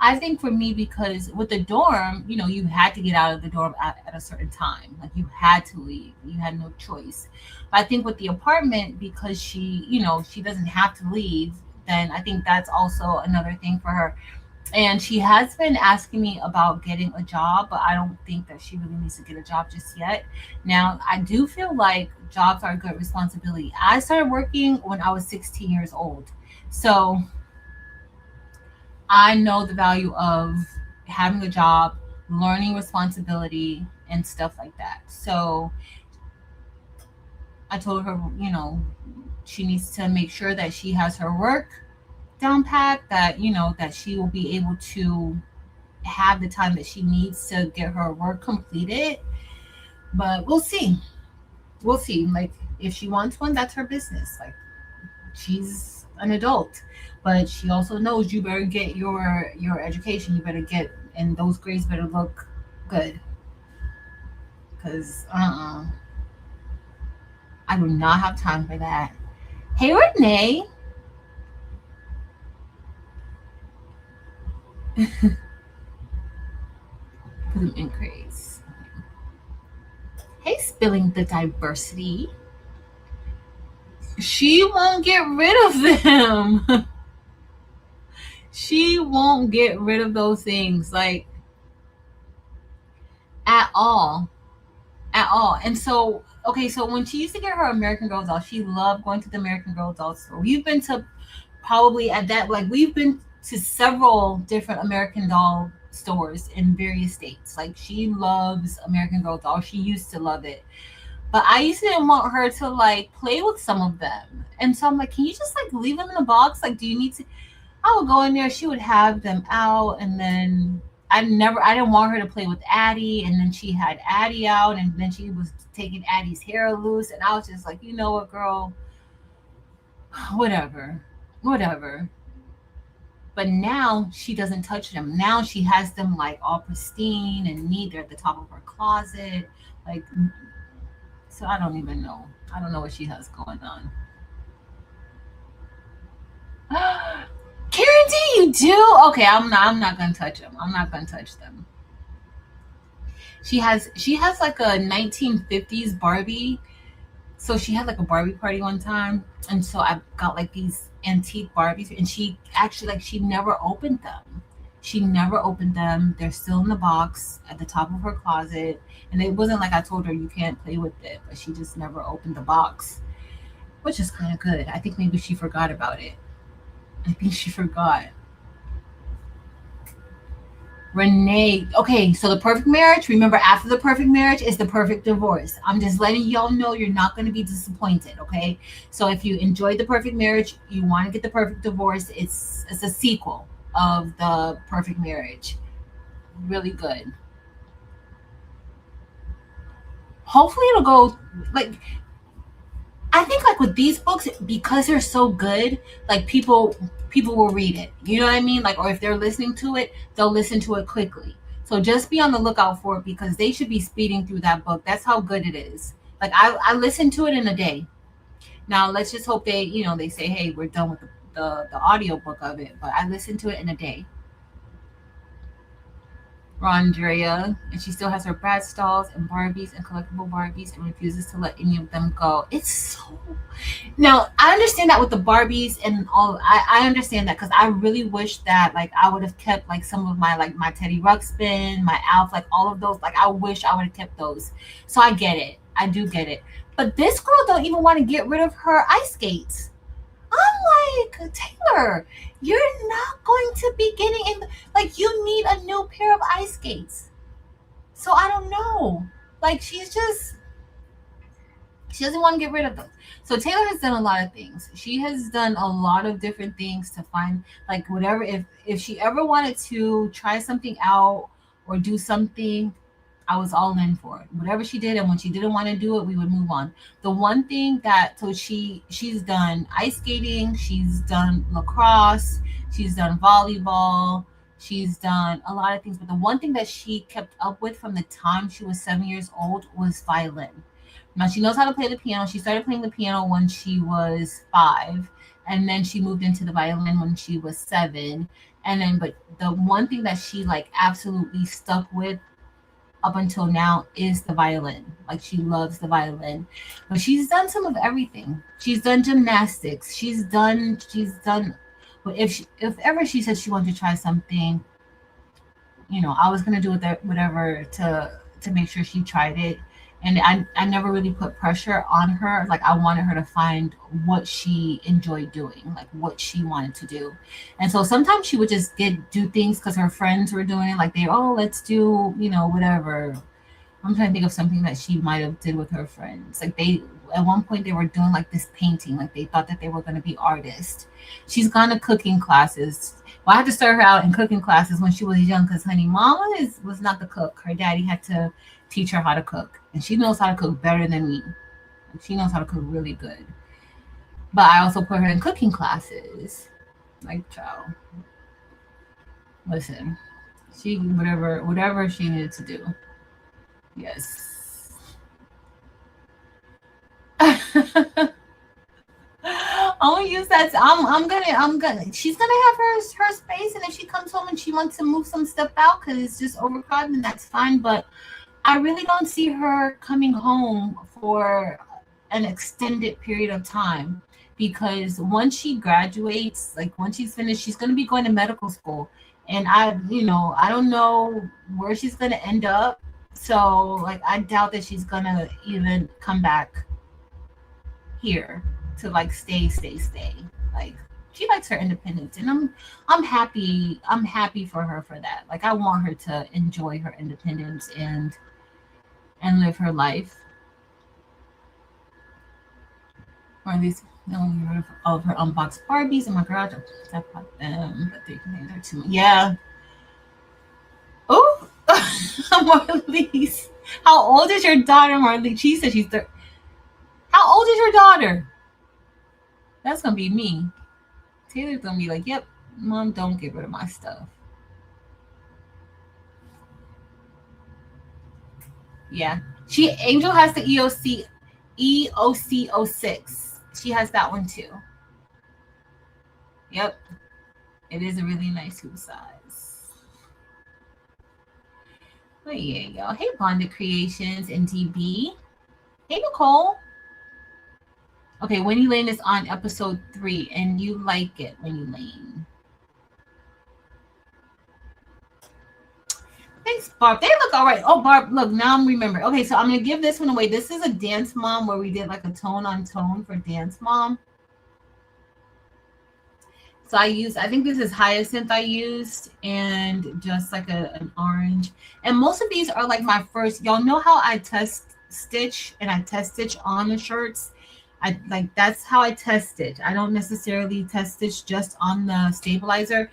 I think for me, because with the dorm, you had to get out of the dorm at a certain time. Like you had to leave. You had no choice. But I think with the apartment, because she doesn't have to leave, then I think that's also another thing for her. And she has been asking me about getting a job, but I don't think that she really needs to get a job just yet. Now, I do feel like jobs are a good responsibility. I started working when I was 16 years old. So I know the value of having a job, learning responsibility, and stuff like that. So I told her, she needs to make sure that she has her work down pat, that that she will be able to have the time that she needs to get her work completed. But we'll see. We'll see. Like, if she wants one, that's her business. Like, she's an adult, but she also knows you better get your education. You better get, and those grades better look good. Cause I do not have time for that. Hey, Renee. Put them in grades. Hey, spilling the diversity. She won't get rid of them. She won't get rid of those things, like, at all. At all. And so, okay, so when she used to get her American Girl doll, she loved going to the American Girl doll store. We've been to, probably at that, like, we've been to several different American doll stores in various states. Like, she loves American Girl doll. She used to love it. But I used to want her to, like, play with some of them. And so I'm like, can you just, like, leave them in the box? Like, do you need to? I would go in there, she would have them out, and then I didn't want her to play with Addie, and then she had Addie out, and then she was taking Addie's hair loose, and I was just like, you know what, girl, whatever, whatever. But now she doesn't touch them. Now she has them, like, all pristine and neat. They're at the top of her closet, like. So I don't even know. I don't know what she has going on. Karen D, you do? Okay, I'm not gonna touch them. I'm not gonna touch them. She has like a 1950s Barbie. So she had like a Barbie party one time, and so I got like these antique Barbies, and she actually, like, she never opened them. She never opened them. They're still in the box at the top of her closet. And it wasn't like I told her you can't play with it, but she just never opened the box, which is kind of good. I think maybe she forgot about it. I think she forgot. Renee. Okay, so the perfect marriage, remember, after the perfect marriage is the perfect divorce. I'm just letting y'all know you're not going to be disappointed, okay? So if you enjoyed the perfect marriage, you want to get the perfect divorce, it's a sequel of the perfect marriage. Really good. Hopefully it'll go, like, I think, like, with these books, because they're so good, like, people will read it. You know what I mean? Like, or if they're listening to it, they'll listen to it quickly. So just be on the lookout for it, because they should be speeding through that book. That's how good it is. Like, I listened to it in a day. Now let's just hope they say, hey, we're done with the audiobook of it. But I listened to it in a day. Rondrea, and she still has her Bratz dolls and Barbies and collectible Barbies, and refuses to let any of them go. It's so. Now I understand that with the Barbies and all. I understand that, because I really wish that, like, I would have kept, like, some of my, like, my Teddy Ruxpin, my Alf, like, all of those. Like, I wish I would have kept those. So I get it. I do get it. But this girl don't even want to get rid of her ice skates. I'm like, Taylor, you're not going to be getting in. Like, you need a new pair of ice skates. So I don't know. Like, she doesn't want to get rid of them. So Taylor has done a lot of things. She has done a lot of different things to find, like, whatever. If she ever wanted to try something out or do something, I was all in for it. Whatever she did, and when she didn't want to do it, we would move on. The one thing that, so she's done ice skating, she's done lacrosse, she's done volleyball, she's done a lot of things. But the one thing that she kept up with from the time she was 7 years old was violin. Now she knows how to play the piano. She started playing the piano when she was 5, and then she moved into the violin when she was 7. And then, but the one thing that she, like, absolutely stuck with up until now is the violin. Like, she loves the violin. But she's done some of everything. She's done gymnastics. She's done but if ever she said she wanted to try something, I was gonna do whatever to make sure she tried it. And I never really put pressure on her. Like, I wanted her to find what she enjoyed doing, like what she wanted to do. And so sometimes she would just do things because her friends were doing it. Like, let's do, whatever. I'm trying to think of something that she might have did with her friends. Like they at one point they were doing like this painting, like they thought that they were going to be artists. She's gone to cooking classes. Well, I had to start her out in cooking classes when she was young because honey, mama was not the cook. Her daddy had to teach her how to cook, and she knows how to cook better than me. She knows how to cook really good. But I also put her in cooking classes. Like, child, listen, she whatever she needed to do. Yes. I'm gonna use that. I'm gonna. She's gonna have her space, and if she comes home and she wants to move some stuff out because it's just overcrowded, then that's fine. But I really don't see her coming home for an extended period of time because once she graduates, like once she's finished, she's gonna be going to medical school, and I don't know where she's gonna end up. So like, I doubt that she's gonna even come back here to like stay. Like she likes her independence, and I'm happy. I'm happy for her for that. Like I want her to enjoy her independence and live her life. Or at least rid of her unboxed Barbies in my garage. I bought them, but they are too much. Yeah. Oh, Marlise. How old is your daughter, Marlise? She said she's 30. How old is your daughter? That's gonna be me. Taylor's gonna be like, "Yep, mom, don't get rid of my stuff." Yeah, Angel has the EOC 06. She has that one too. Yep, it is a really nice hoop size. But yeah, y'all. Hey, Bonded Creations and DB. Hey, Nicole. Okay, Winnie Lane is on episode 3, and you like it, Winnie Lane. Thanks, Barb. They look all right. Oh, Barb, look, now I'm remembering. Okay, so I'm going to give this one away. This is a Dance Mom where we did like a tone on tone for Dance Mom. So I think this is Hyacinth I used, and just like an orange. And most of these are like my first. Y'all know how I test stitch, and I test stitch on the shirts. That's how I test stitch. I don't necessarily test stitch just on the stabilizer.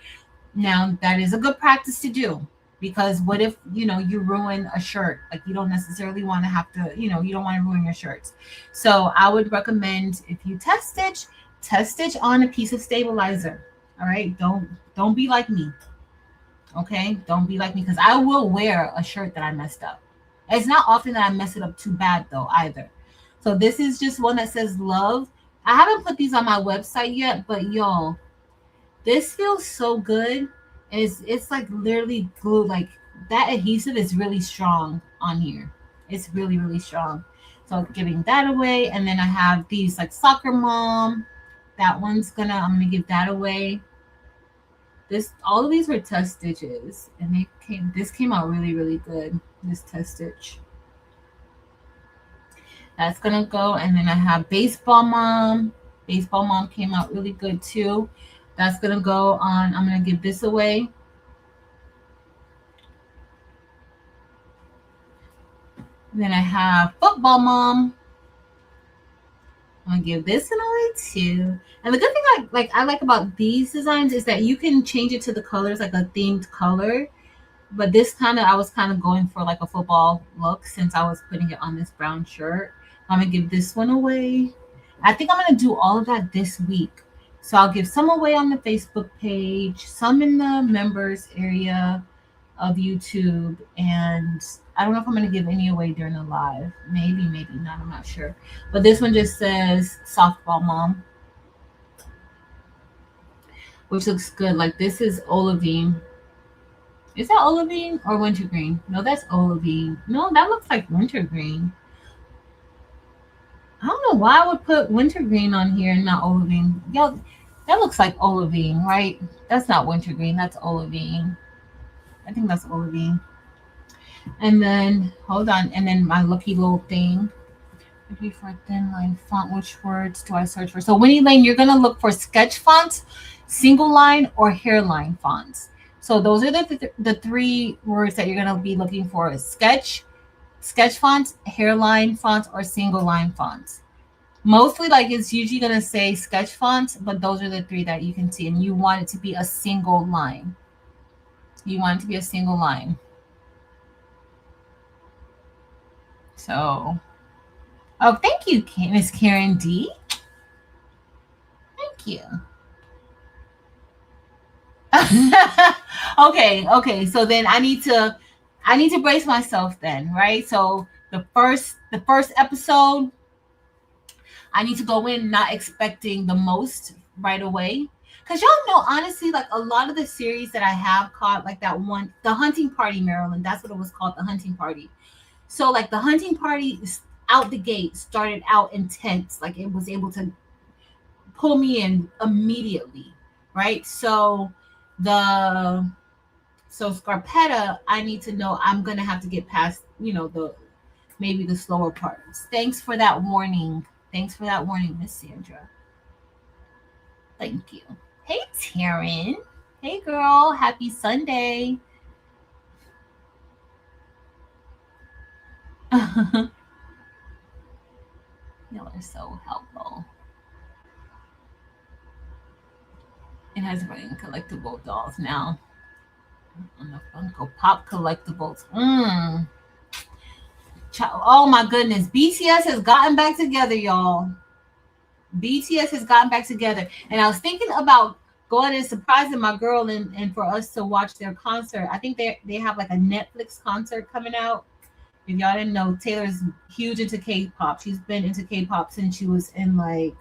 Now that is a good practice to do, because what if you ruin a shirt? Like you don't necessarily want to have to, you don't want to ruin your shirts. So I would recommend, if you test stitch on a piece of stabilizer. All right, don't be like me. Okay, don't be like me, because I will wear a shirt that I messed up. It's not often that I mess it up too bad though either. So this is just one that says love. I haven't put these on my website yet, but y'all, this feels so good. It's like literally glue. Like that adhesive is really strong on here. It's really, really strong. So giving that away. And then I have these like Soccer Mom. I'm gonna give that away. All of these were test stitches, and this came out really, really good. This test stitch. That's gonna go. And then I have Baseball Mom. Baseball Mom came out really good too. That's gonna go on. I'm gonna give this away. And then I have Football Mom. I'm gonna give this one away too. And the good thing I like about these designs is that you can change it to the colors, like a themed color. But this I was kind of going for like a football look, since I was putting it on this brown shirt. I'm gonna give this one away. I think I'm gonna do all of that this week. So I'll give some away on the Facebook page, some in the members area of YouTube, and I don't know if I'm going to give any away during the live. Maybe not. I'm not sure. But this one just says Softball Mom, which looks good. Like this is olivine. Is that olivine or wintergreen? No, that's olivine. No, that looks like wintergreen. I don't know why I would put wintergreen on here and not olivine. Yo, that looks like olivine, right? That's not wintergreen. That's olivine. I think that's olivine. And then, hold on. And then my lucky little thing. Maybe for thin line font, which words do I search for? So Winnie Lane, you're going to look for sketch fonts, single line, or hairline fonts. So those are the 3 words that you're going to be looking for: sketch, sketch fonts, hairline fonts, or single line fonts. Mostly, like, it's usually gonna say sketch fonts, but those are the three that you can see, and you want it to be a single line. You want it to be a single line. So, oh, thank you, Miss Karen D. Thank you. Okay. So then I need to brace myself then, right? So the first episode, I need to go in not expecting the most right away. Cause y'all know, honestly, like a lot of the series that I have caught, like that one, The Hunting Party, Maryland, that's what it was called, The Hunting Party. So like The Hunting Party out the gate started out intense. Like it was able to pull me in immediately, right? The so Scarpetta, I need to know I'm gonna have to get past, the maybe the slower parts. Thanks for that warning. Miss Sandra. Thank you. Hey, Taryn. Hey, girl. Happy Sunday. Y'all are so helpful. It has running collectible dolls now. On the Funko Pop collectibles. Oh my goodness. BTS has gotten back together, y'all. BTS has gotten back together. And I was thinking about going and surprising my girl and for us to watch their concert. I think they have like a Netflix concert coming out. If y'all didn't know, Taylor's huge into K-pop. She's been into K-pop since she was in like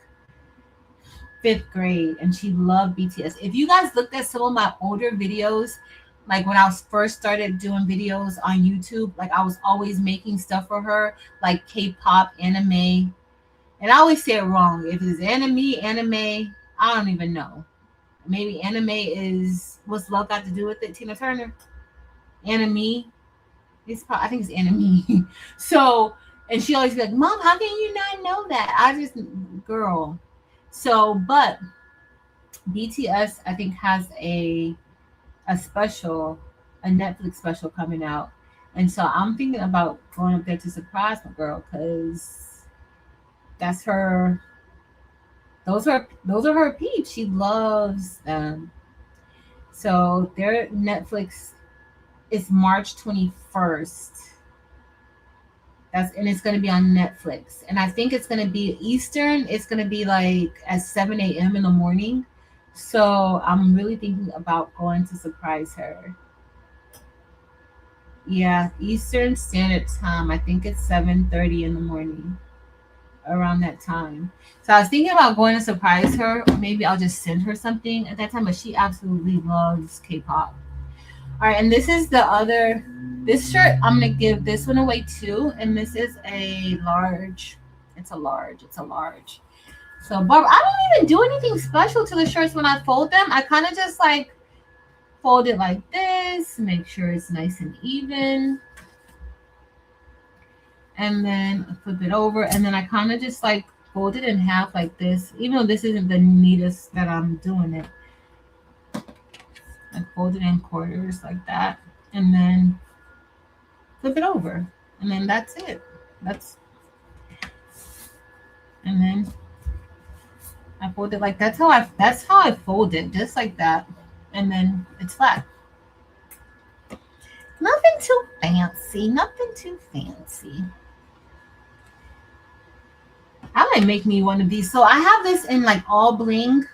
5th grade, and she loved BTS. If you guys looked at some of my older videos, like when I was first started doing videos on YouTube, like I was always making stuff for her, like K-pop, anime. And I always say it wrong. If it's anime, I don't even know. Maybe anime is, what's love got to do with it? Tina Turner. Anime. I think it's anime. So, and she always be like, Mom, how can you not know that? Girl. So, but BTS, I think, has a special, a Netflix special coming out. And so I'm thinking about going up there to surprise my girl, because that's her. Those are her peeps. She loves them. So their Netflix is March 21st. And it's going to be on Netflix. And I think it's going to be Eastern. It's going to be like at 7 a.m. in the morning. So I'm really thinking about going to surprise her. Yeah, Eastern Standard Time. I think it's 7:30 in the morning, around that time. So I was thinking about going to surprise her, or maybe I'll just send her something at that time. But she absolutely loves K-pop. All right, and this is this shirt. I'm gonna give this one away too, and this is a large. It's a large. So, Barbara, I don't even do anything special to the shirts when I fold them. I kind of just like fold it like this, make sure it's nice and even, and then flip it over, and then I kind of just like fold it in half like this, even though this isn't the neatest that I'm doing it. I fold it in quarters like that, and then flip it over, and then that's it. And then I fold it like that's how I fold it, just like that, and then it's flat. Nothing too fancy. I might make me one of these. So I have this in like all bling,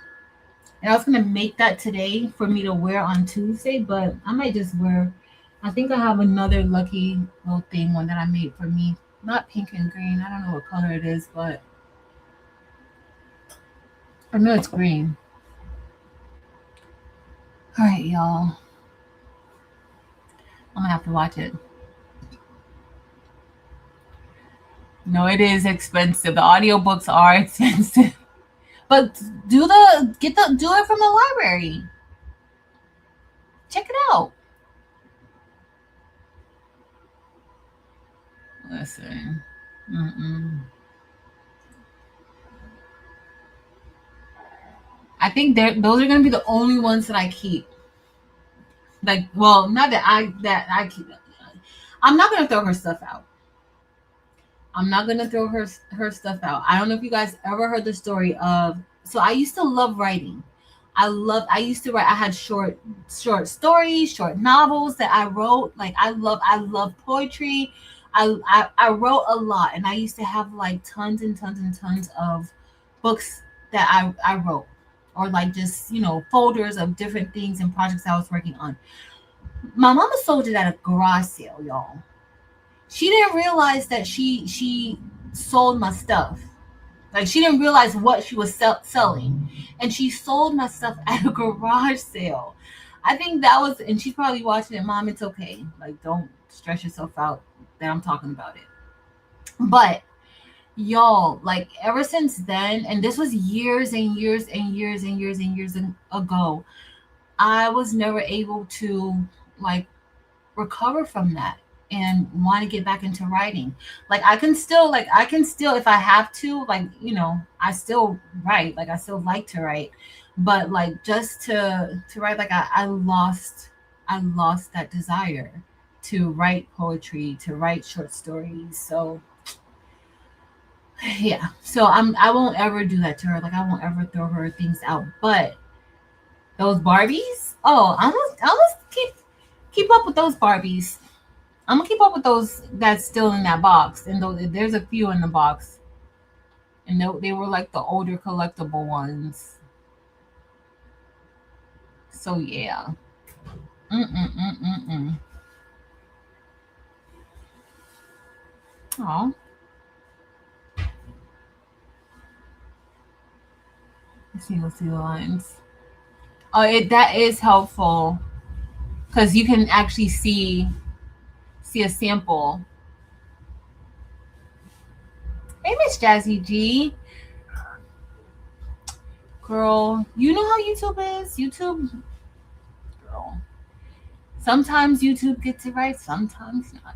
and I was gonna make that today for me to wear on Tuesday, but I might just wear. I think I have another lucky little thing, one that I made for me. Not pink and green. I don't know what color it is, but I know it's green. All right, y'all. I'm gonna have to watch it. No, it is expensive. The audiobooks are expensive. But do it from the library. Check it out. Listen. I think those are gonna be the only ones that I keep. Like, well, not that I keep. I'm not gonna throw her stuff out. I'm not gonna throw her stuff out. I don't know if you guys ever heard the story of. So I used to love writing. I used to write. I had short stories, short novels that I wrote. Like I love poetry. I wrote a lot, and I used to have like tons and tons and tons of books that I wrote, or like just folders of different things and projects I was working on. My mama sold it at a garage sale, y'all. She didn't realize that she sold my stuff. Like she didn't realize what she was selling, and she sold my stuff at a garage sale. I think that was, and she's probably watching it. Mom, it's okay. Like, don't stress yourself out that I'm talking about it. But y'all, like ever since then, and this was years and years and years and years and years ago, I was never able to like recover from that and want to get back into writing. Like I can still if I have to, like, I still write. Like I still like to write. But like just to write, like I lost that desire to write poetry, to write short stories. So yeah. So I won't ever do that to her. Like I won't ever throw her things out. But those Barbies, oh, I must keep up with those Barbies. I'm gonna keep up with those that's still in that box, and there's a few in the box, and they were like the older collectible ones. So yeah. Mm. Oh, let's see the lines. Oh, that is helpful because you can actually see a sample. Hey, Miss Jazzy G, girl, you know how YouTube is. YouTube, girl. Sometimes YouTube gets it right, sometimes not.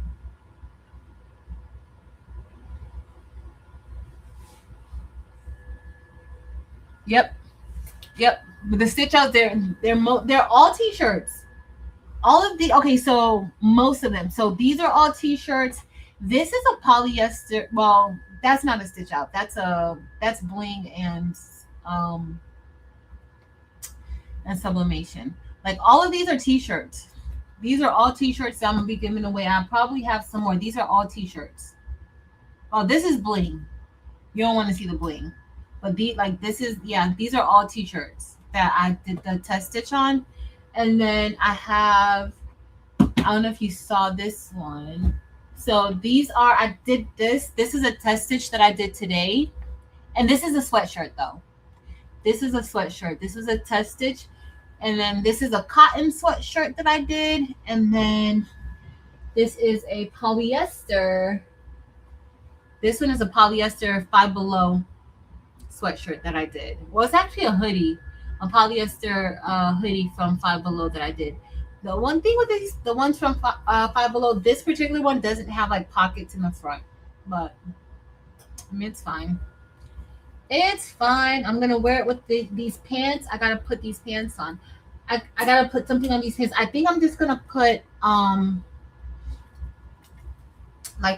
Yep, yep. But the stitch out there, they're all t-shirts. All of the okay, so most of them. So these are all t-shirts. This is a polyester. Well, that's not a stitch out. That's bling um and sublimation. Like all of these are t-shirts. These are all t-shirts that I'm gonna be giving away. I probably have some more. These are all t-shirts. Oh, this is bling. You don't want to see the bling. But this is, yeah, these are all t-shirts that I did the test stitch on. And then I don't know if you saw this one. So I did this. This is a test stitch that I did today. And this is a sweatshirt though. This is a sweatshirt. This was a test stitch. And then this is a cotton sweatshirt that I did. And then this is a polyester. This one is a polyester Five Below sweatshirt that I did. Well, it's actually a hoodie, a polyester hoodie from Five Below that I did. The one thing with the ones from Five Below, this particular one doesn't have like pockets in the front, but I mean, it's fine. It's fine. I'm gonna wear it with these pants. I gotta put these pants on. I gotta put something on these pants. I think I'm just gonna put like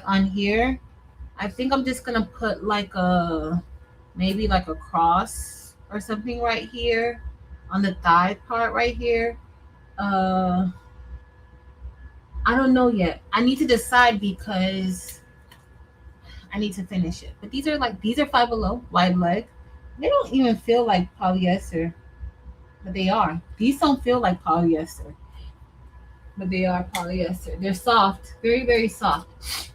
on here. I think I'm just gonna put like maybe like a cross or something right here on the thigh part right here. I don't know yet. I need to decide because I need to finish it. But these are Five Below wide leg. They don't even feel like polyester, but they are. These don't feel like polyester, but they are polyester. They're soft, very very soft,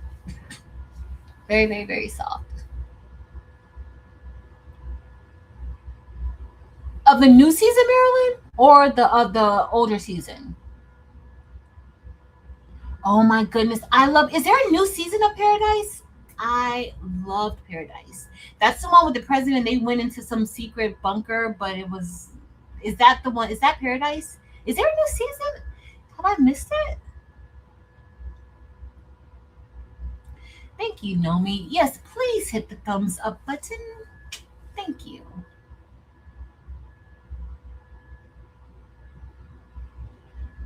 very very very soft. Of the new season, Maryland, or the older season? Oh my goodness, I love. Is there a new season of Paradise? I loved Paradise. That's the one with the president. They went into some secret bunker, but it was. Is that the one? Is that Paradise? Is there a new season? Have I missed it? Thank you, Nomi. Yes, please hit the thumbs up button. Thank you.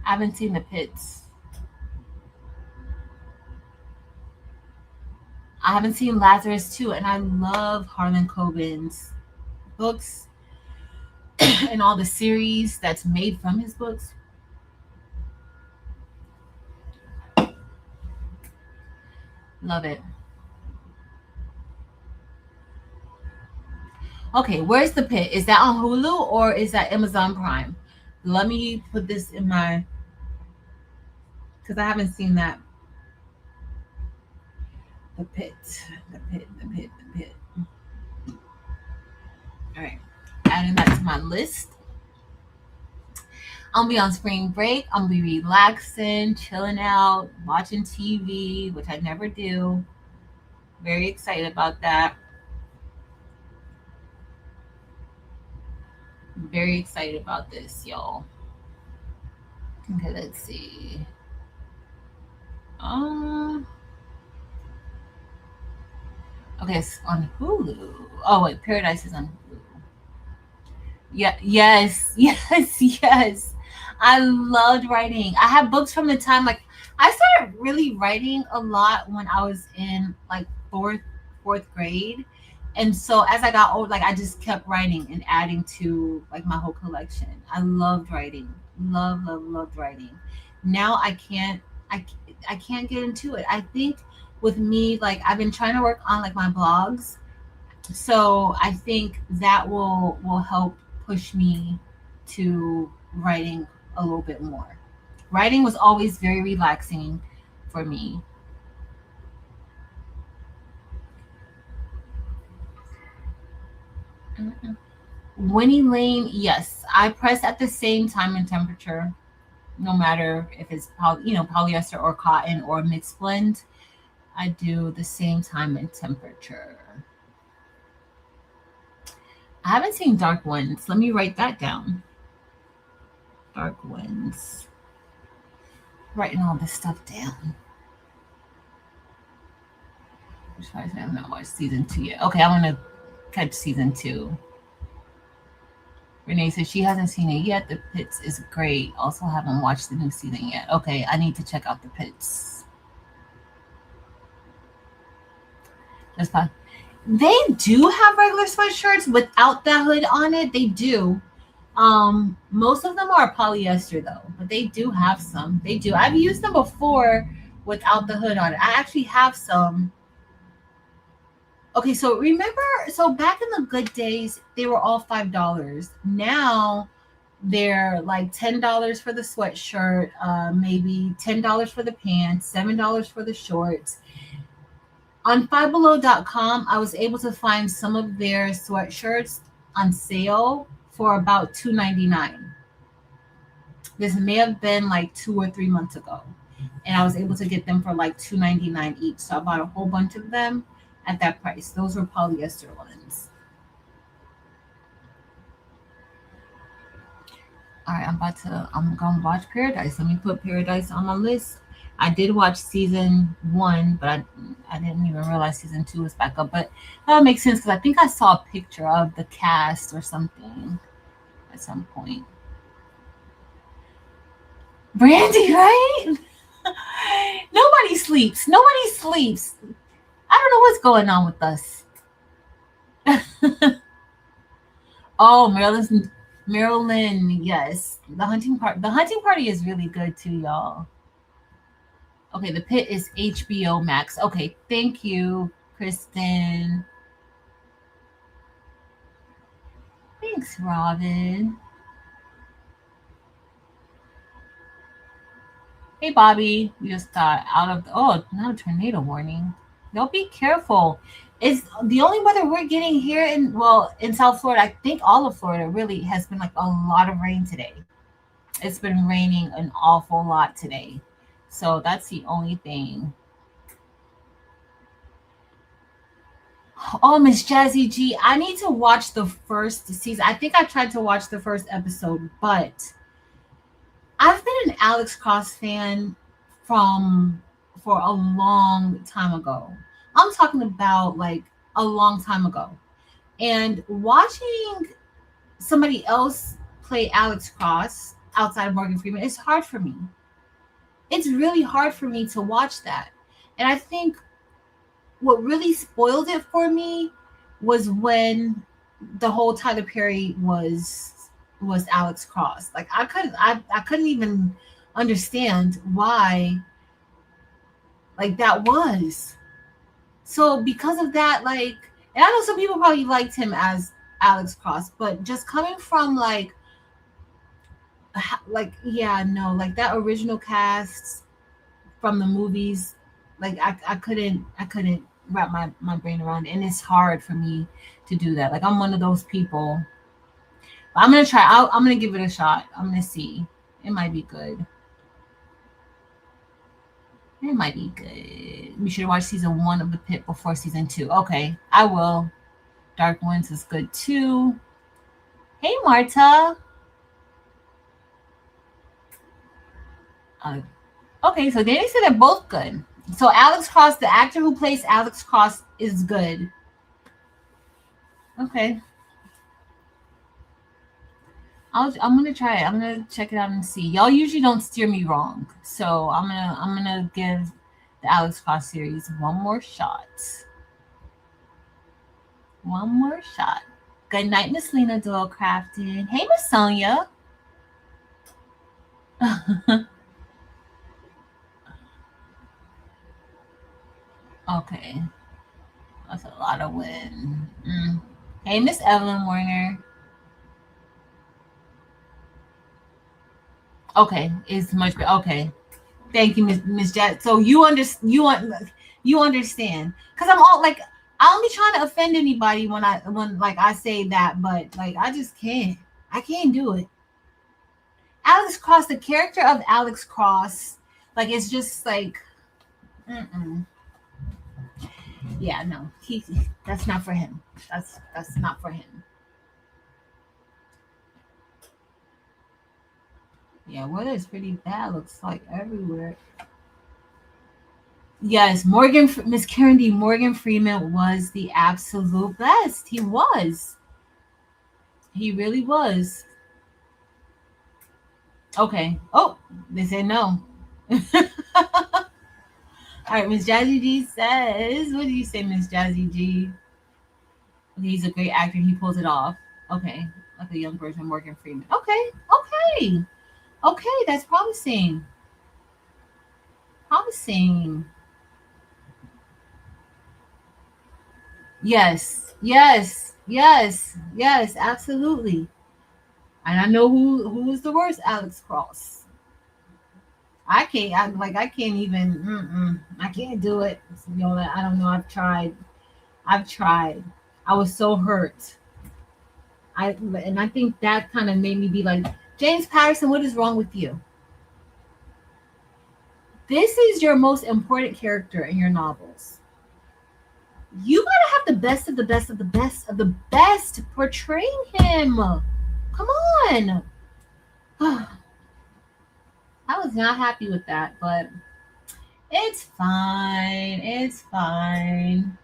I haven't seen the pits. I haven't seen Lazarus too, and I love Harlan Coben's books and all the series that's made from his books. Love it. Okay, where's the pit? Is that on Hulu or is that Amazon Prime? Let me put this in my, because I haven't seen that. The pit, the pit, the pit, the pit. All right, adding that to my list. I'll be on spring break. I'll be relaxing, chilling out, watching TV, which I never do. Very excited about that. Very excited about this, y'all. Okay, let's see. Um, okay, it's on Hulu. Oh wait, Paradise is on Hulu. Yeah, yes, yes, yes. I loved writing. I have books from the time like I started really writing a lot when I was in like fourth grade. And so as I got old, like I just kept writing and adding to like my whole collection. I loved writing. Loved writing. Now I can't get into it. I think with me, like I've been trying to work on like my blogs, so I think that will help push me to writing a little bit more. Writing was always very relaxing for me. Winnie Lane, yes, I press at the same time and temperature, no matter if it's polyester or cotton or mixed blend. I do the same time and temperature. I haven't seen Dark Winds. Let me write that down. Dark Winds. Writing all this stuff down. Which I have not watched season 2 yet. Okay, I'm gonna catch season 2. Renee says she hasn't seen it yet. The Pits is great. Also haven't watched the new season yet. Okay, I need to check out the Pits. Just fine. They do have regular sweatshirts without the hood on it. They do. Most of them are polyester though, but they do have some. They do. I've used them before without the hood on it. I actually have some. Okay, so remember, so back in the good days, they were all $5. Now they're like $10 for the sweatshirt, maybe $10 for the pants, $7 for the shorts. On fivebelow.com, I was able to find some of their sweatshirts on sale for about $2.99. This may have been like 2 or 3 months ago, and I was able to get them for like $2.99 each. So I bought a whole bunch of them at that price. Those were polyester ones. All right, I'm gonna watch Paradise. Let me put Paradise on my list. I did watch season 1, but I didn't even realize season 2 was back up. But that makes sense because I think I saw a picture of the cast or something at some point. Brandy, right? Nobody sleeps. Nobody sleeps. I don't know what's going on with us. Oh, Marilyn, yes. The hunting party is really good too, y'all. Okay, the Pit is HBO Max. Okay, thank you, Kristen. Thanks, Robin. Hey, Bobby. We just got out of not a tornado warning. Y'all be careful. It's the only weather we're getting here in South Florida. I think all of Florida really has been like a lot of rain today. It's been raining an awful lot today. So that's the only thing. Oh, Miss Jazzy G, I need to watch the first season. I think I tried to watch the first episode, but I've been an Alex Cross fan for a long time ago. I'm talking about like a long time ago. And watching somebody else play Alex Cross outside of Morgan Freeman is hard for me. It's really hard for me to watch that. And I think what really spoiled it for me was when the whole Tyler Perry was Alex Cross. Like I couldn't even understand why like that was. So because of that, like, and I know some people probably liked him as Alex Cross, but just coming from like yeah, no, like that original cast from the movies, like I couldn't wrap my brain around it. And it's hard for me to do that. Like I'm one of those people. But I'm gonna try. I'm gonna give it a shot. I'm gonna see. It might be good. It might be good. We should watch season 1 of The Pit before season 2. Okay, I will. Dark Winds is good too. Hey, Marta. Uh, okay, so Danny said they're both good. So Alex Cross, the actor who plays Alex Cross, is good. Okay, I'm gonna try it. I'm gonna check it out and see. Y'all usually don't steer me wrong, so I'm gonna give the Alex Cross series one more shot. One more shot. Good night, Miss Lena Doyle Crafton. Hey, Miss Sonia. Okay, that's a lot of wind. Hey, Miss Evelyn Warner. Okay, it's much better. Okay, thank you, Miss Jack. So you understand? Because I'm all like, I don't be trying to offend anybody when like I say that, but like I just can't. I can't do it. Alex Cross, the character of Alex Cross, like it's just like, mm-mm. Yeah, no, he that's not for him. That's not for him. Yeah, weather is pretty bad. Looks like everywhere. Yes, Miss Karen D. Morgan Freeman was the absolute best. He was. He really was. Okay. Oh, they say no. All right, Miss Jazzy G says, what do you say, Miss Jazzy G? He's a great actor. He pulls it off. Okay, like a young version of Morgan Freeman. Okay, okay, okay. That's promising. Promising. Yes, yes, yes, yes. Absolutely. And I know who's the worst, Alex Cross. I can't. I can't even. I can't do it. You know, I don't know. I've tried. I've tried. I was so hurt. I think that kind of made me be like, James Patterson, what is wrong with you? This is your most important character in your novels. You gotta have the best of the best of the best of the best portraying him. Come on. I was not happy with that, but it's fine. It's fine.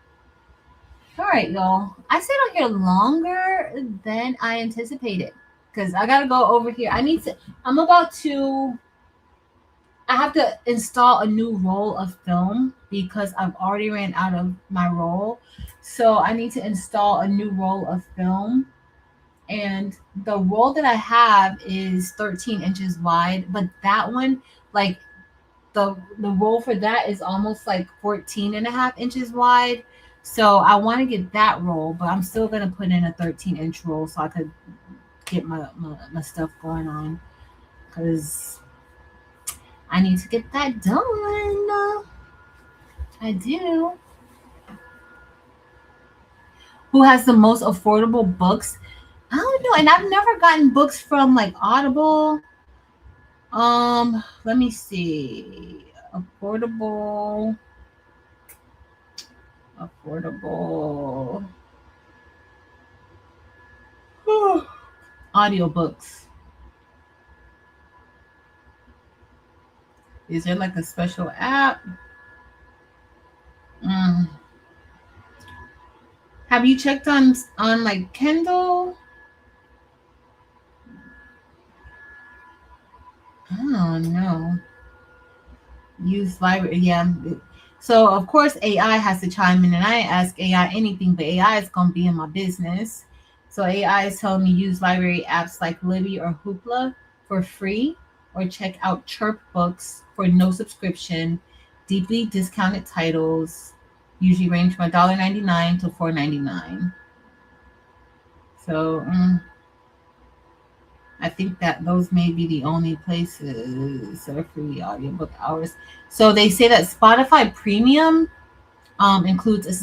All right, y'all. I stayed on here longer than I anticipated because I gotta go over here. I'm about to. I have to install a new roll of film because I've already ran out of my roll. So I need to install a new roll of film. And the roll that I have is 13 inches wide, but that one, like the roll for that is almost like 14 and a half inches wide. So I want to get that roll, but I'm still gonna put in a 13-inch roll so I could get my stuff going on because I need to get that done. I do. Who has the most affordable books? I don't know, and I've never gotten books from like Audible. Let me see. Affordable audiobooks. Is there like a special app? Mm. Have you checked on like Kindle? I don't know. Use library, yeah. So of course AI has to chime in, and I ask AI anything, but AI is gonna be in my business. So AI is telling me use library apps like Libby or Hoopla for free, or check out Chirp Books for no subscription, deeply discounted titles, usually range from $1.99 to $4.99. So I think that those may be the only places that are free audiobook hours. So they say that Spotify Premium includes a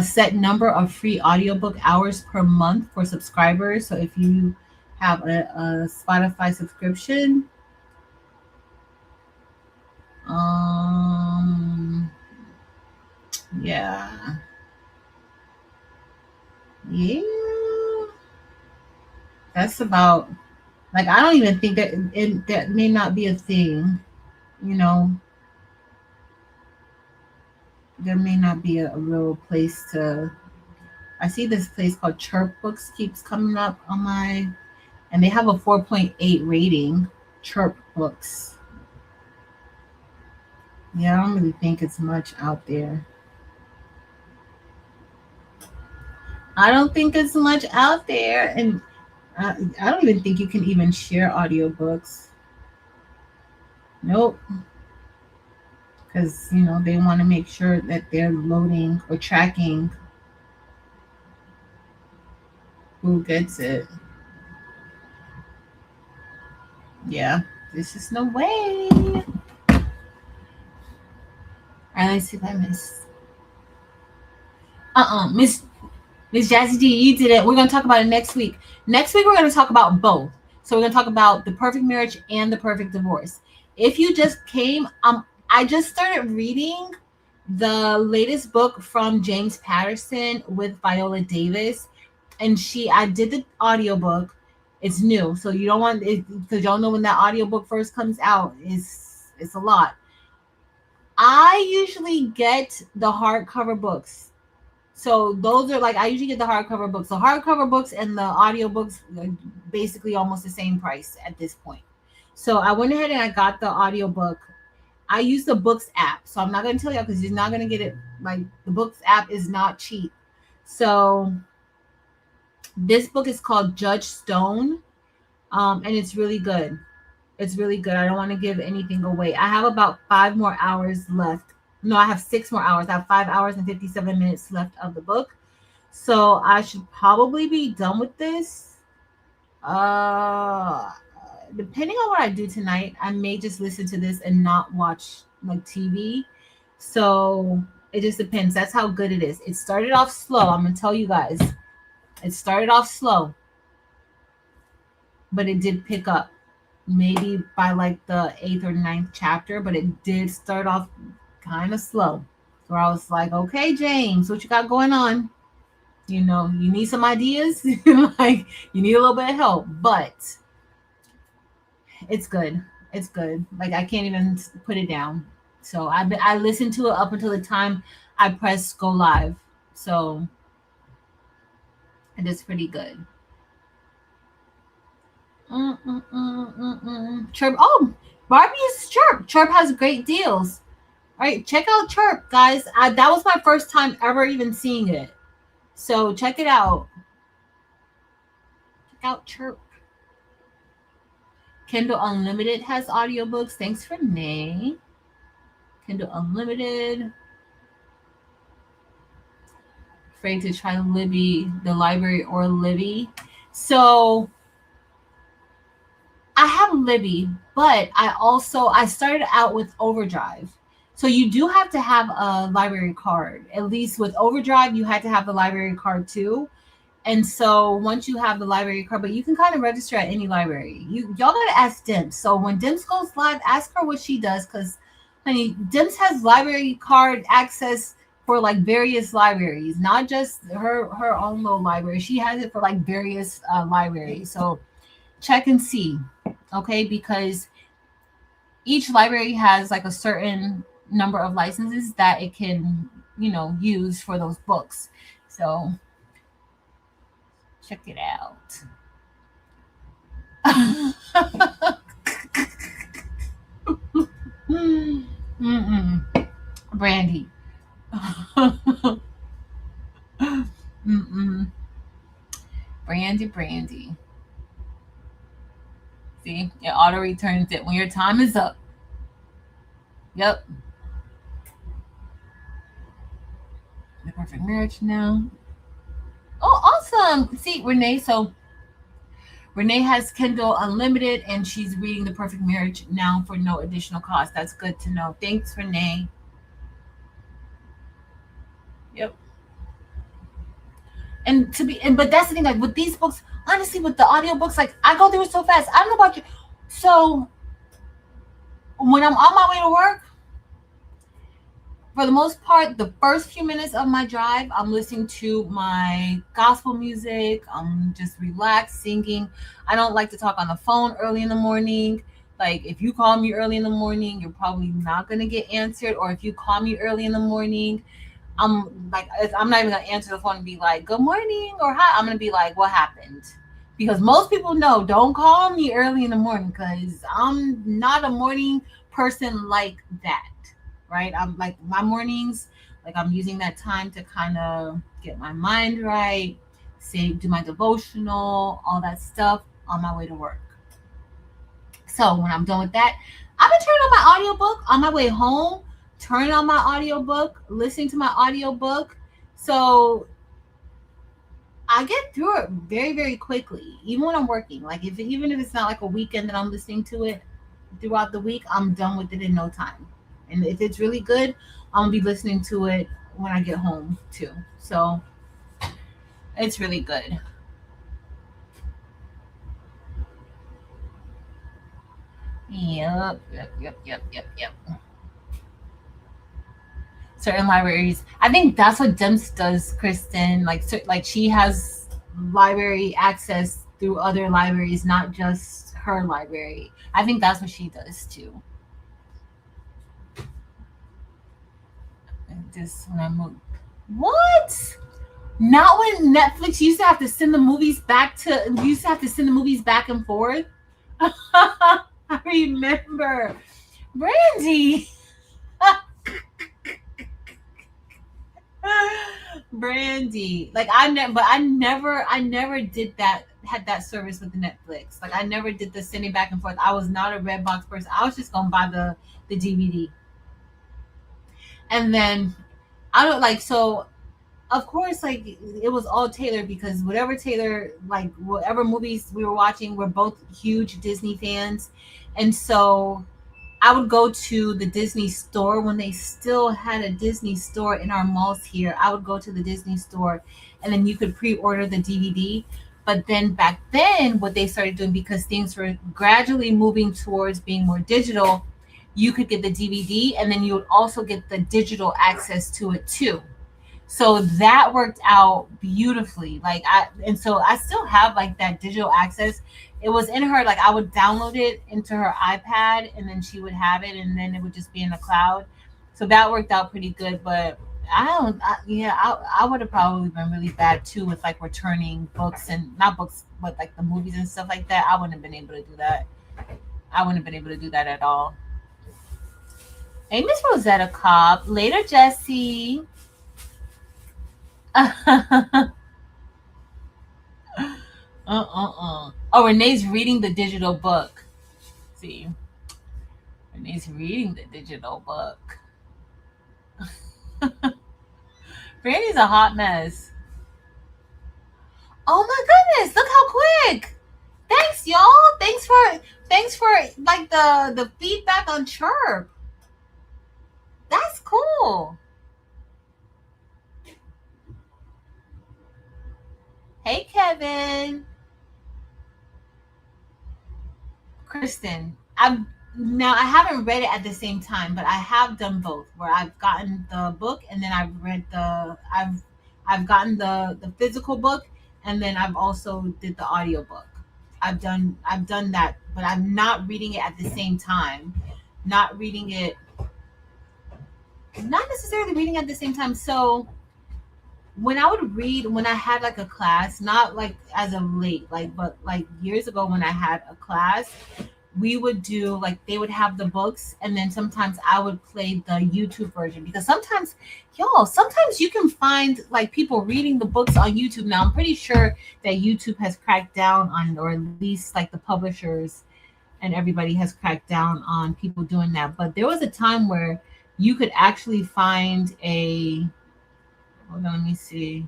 set number of free audiobook hours per month for subscribers. So if you have a Spotify subscription, um, yeah, yeah, that's about like I don't even think that may not be a thing. You know, there may not be a real place to. I see this place called Chirp Books keeps coming up on my, and they have a 4.8 rating. Chirp Books. Yeah, I don't really think it's much out there. I don't think it's much out there, and I don't even think you can even share audiobooks. Nope, because they want to make sure that they're loading or tracking who gets it. Yeah, there's just no way. All right, let's see if I miss. Miss Jazzy D, you did it. We're going to talk about it next week. Next week, we're going to talk about both. So we're going to talk about the perfect marriage and the perfect divorce. If you just came, I just started reading the latest book from James Patterson with Viola Davis, and I did the audiobook. It's new, so you don't want it because y'all know when that audiobook first comes out, it's a lot. I usually get the hardcover books, so those are like I usually get the hardcover books. The hardcover books and the audiobooks are basically almost the same price at this point. So I went ahead and I got the audiobook. I use the Books app. So I'm not going to tell you because you're not going to get it. Like the Books app is not cheap. So this book is called Judge Stone. And it's really good. It's really good. I don't want to give anything away. I have about 5 more hours left. No, I have 6 more hours. I have 5 hours and 57 minutes left of the book. So I should probably be done with this. Uh Depending on what I do tonight, I may just listen to this and not watch like TV. So it just depends. That's how good it is. It started off slow. I'm gonna tell you guys. It started off slow, but it did pick up. Maybe by like the 8th or 9th chapter, but it did start off kind of slow. So I was like, okay, James, what you got going on? You need some ideas. Like you need a little bit of help, but it's good. It's good. Like I can't even put it down. So I listened to it up until the time I pressed go live. So it is pretty good. Chirp. Oh, Barbie is Chirp. Chirp has great deals. All right, check out Chirp, guys. That was my first time ever even seeing it. So check it out. Check out Chirp. Kindle Unlimited has audiobooks. Thanks for Nay. Kindle Unlimited. Afraid to try Libby, the library or Libby. So I have Libby, but I started out with Overdrive. So you do have to have a library card. At least with Overdrive, you had to have the library card too. And so once you have the library card, but you can kind of register at any library. Y'all gotta ask Dims. So when Dims goes live, ask her what she does, because honey, Dims has library card access for like various libraries, not just her own little library. She has it for like various libraries. So check and see, okay? Because each library has like a certain number of licenses that it can, use for those books. So check it out. Mm-mm. Brandy. Mm-mm. Brandy. See, it auto returns it when your time is up. Yep. The perfect marriage now. Oh, awesome. See, Renee. So Renee has Kindle Unlimited and she's reading The Perfect Marriage now for no additional cost. That's good to know. Thanks, Renee. Yep. And but that's the thing, like with these books, honestly, with the audiobooks, like I go through it so fast. I don't know about you. So when I'm on my way to work, for the most part, the first few minutes of my drive, I'm listening to my gospel music. I'm just relaxed, singing. I don't like to talk on the phone early in the morning. Like, if you call me early in the morning, you're probably not going to get answered. Or if you call me early in the morning, I'm not even going to answer the phone and be like, good morning or hi. I'm going to be like, what happened? Because most people know, don't call me early in the morning because I'm not a morning person like that, right? I'm like my mornings, like I'm using that time to kind of get my mind right, say, do my devotional, all that stuff on my way to work. So when I'm done with that, I've been turning on my audiobook on my way home, turning on my audiobook, listening to my audiobook. So I get through it very, very quickly, even when I'm working. Like even if it's not like a weekend that I'm listening to it throughout the week, I'm done with it in no time. And if it's really good, I'm gonna be listening to it when I get home too. So it's really good. Yep. Certain libraries. I think that's what Demps does, Kristen. Like she has library access through other libraries, not just her library. I think that's what she does too. Just when I move. What? Not when Netflix used to have to send the movies back to. You used to have to send the movies back and forth. I remember, Brandy. Brandy. Like I never did that. Had that service with Netflix. Like I never did the sending back and forth. I was not a Redbox person. I was just gonna buy the DVD, and then I don't like so. Of course, like it was all Taylor because whatever movies we were watching, we're both huge Disney fans, and so I would go to the Disney store when they still had a Disney store in our malls here. I would go to the Disney store and then you could pre-order the DVD. But then back then, what they started doing, because things were gradually moving towards being more digital, you could get the DVD and then you would also get the digital access to it too. So that worked out beautifully. So I still have like that digital access. It was in her, like I would download it into her iPad and then she would have it and then it would just be in the cloud. So that worked out pretty good. But I would have probably been really bad too with like returning books and not books, but like the movies and stuff like that. I wouldn't have been able to do that. I wouldn't have been able to do that at all. Hey, Miss Rosetta Cobb. Later, Jesse. Oh, Renee's reading the digital book. See, Renee's reading the digital book. Brandy's a hot mess. Oh my goodness! Look how quick. Thanks, y'all. Thanks for like the feedback on Chirp. That's cool. Hey, Kevin. Kristen, I haven't read it at the same time, but I have done both. Where I've gotten the book and then I've gotten the physical book and then I've also did the audiobook. I've done that, but I'm not reading it at the same time. Not reading it, not necessarily reading at the same time. So when I would read when I had like a class, not like as of late, like but like years ago when I had a class, we would do like they would have the books, and then sometimes I would play the YouTube version, because sometimes, y'all, sometimes you can find like people reading the books on YouTube. Now I'm pretty sure that YouTube has cracked down on, or at least like the publishers and everybody has cracked down on people doing that. But there was a time where you could actually find a, hold on, let me see.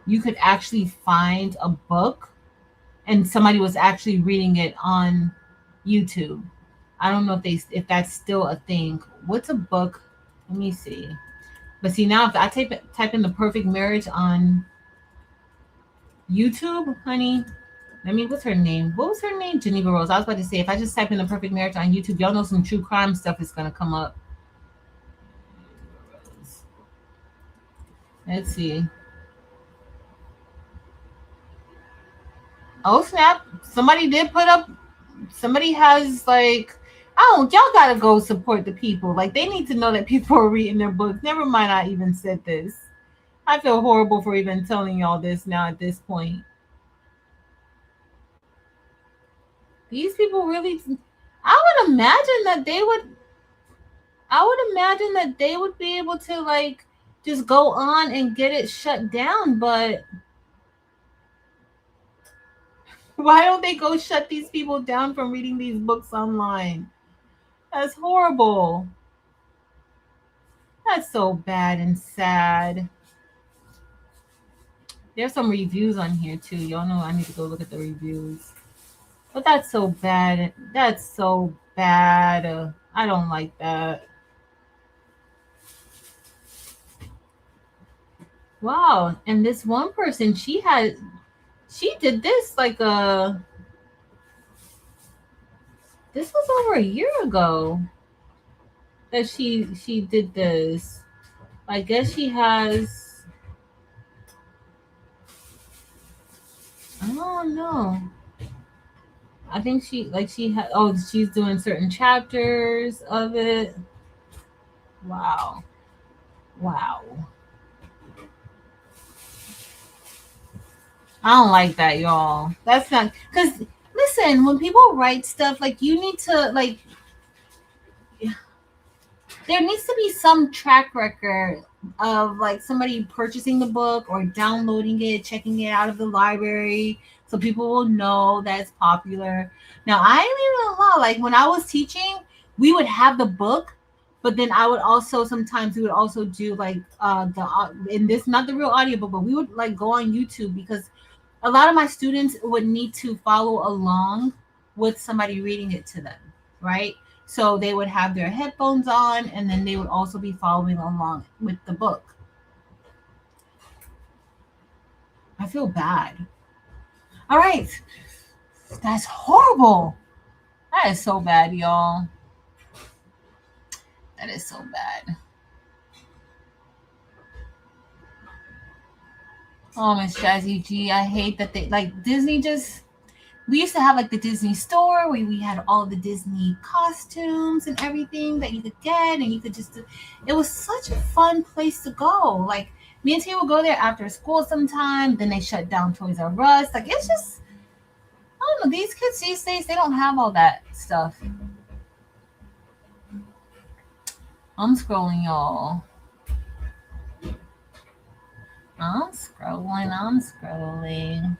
You could actually find a book and somebody was actually reading it on YouTube. I don't know if that's still a thing. What's a book? Let me see. But see, now if I type in the perfect marriage on YouTube, honey. Let me, what's her name? What was her name? Geneva Rose. I was about to say, if I just type in the perfect marriage on YouTube, y'all know some true crime stuff is gonna come up. Let's see. Oh snap! Somebody did put up. Somebody has like. Oh, y'all gotta go support the people. Like they need to know that people are reading their books. Never mind, I even said this. I feel horrible for even telling y'all this now at this point. These people really. I would imagine that they would. I would imagine that they would be able to like just go on and get it shut down, but why don't they go shut these people down from reading these books online? That's horrible. That's so bad and sad. There's some reviews on here too. Y'all know I need to go look at the reviews. But that's so bad. That's so bad. I don't like that. Wow. And this one person, she did this like this was over a year ago that she did this. I guess she has, I don't know. I think she had, oh, she's doing certain chapters of it. Wow. Wow. I don't like that, y'all. That's not, because listen, when people write stuff, like you need to like, there needs to be some track record of like somebody purchasing the book or downloading it, checking it out of the library, so people will know that it's popular. Now, I ain't even gonna lie, like when I was teaching, we would have the book, but then I would also sometimes we would also do like and this not the real audiobook, but we would like go on YouTube because a lot of my students would need to follow along with somebody reading it to them, right? So they would have their headphones on and then they would also be following along with the book. I feel bad. All right. That's horrible. That is so bad, y'all. That is so bad. Oh, Miss Jazzy G, I hate that they like Disney just. We used to have like the Disney store where we had all the Disney costumes and everything that you could get, and you could just. It was such a fun place to go. Like me and T would go there after school sometime. Then they shut down Toys R Us. Like it's just. I don't know. These kids these days they don't have all that stuff. I'm scrolling, y'all. I'm scrolling. I'm scrolling.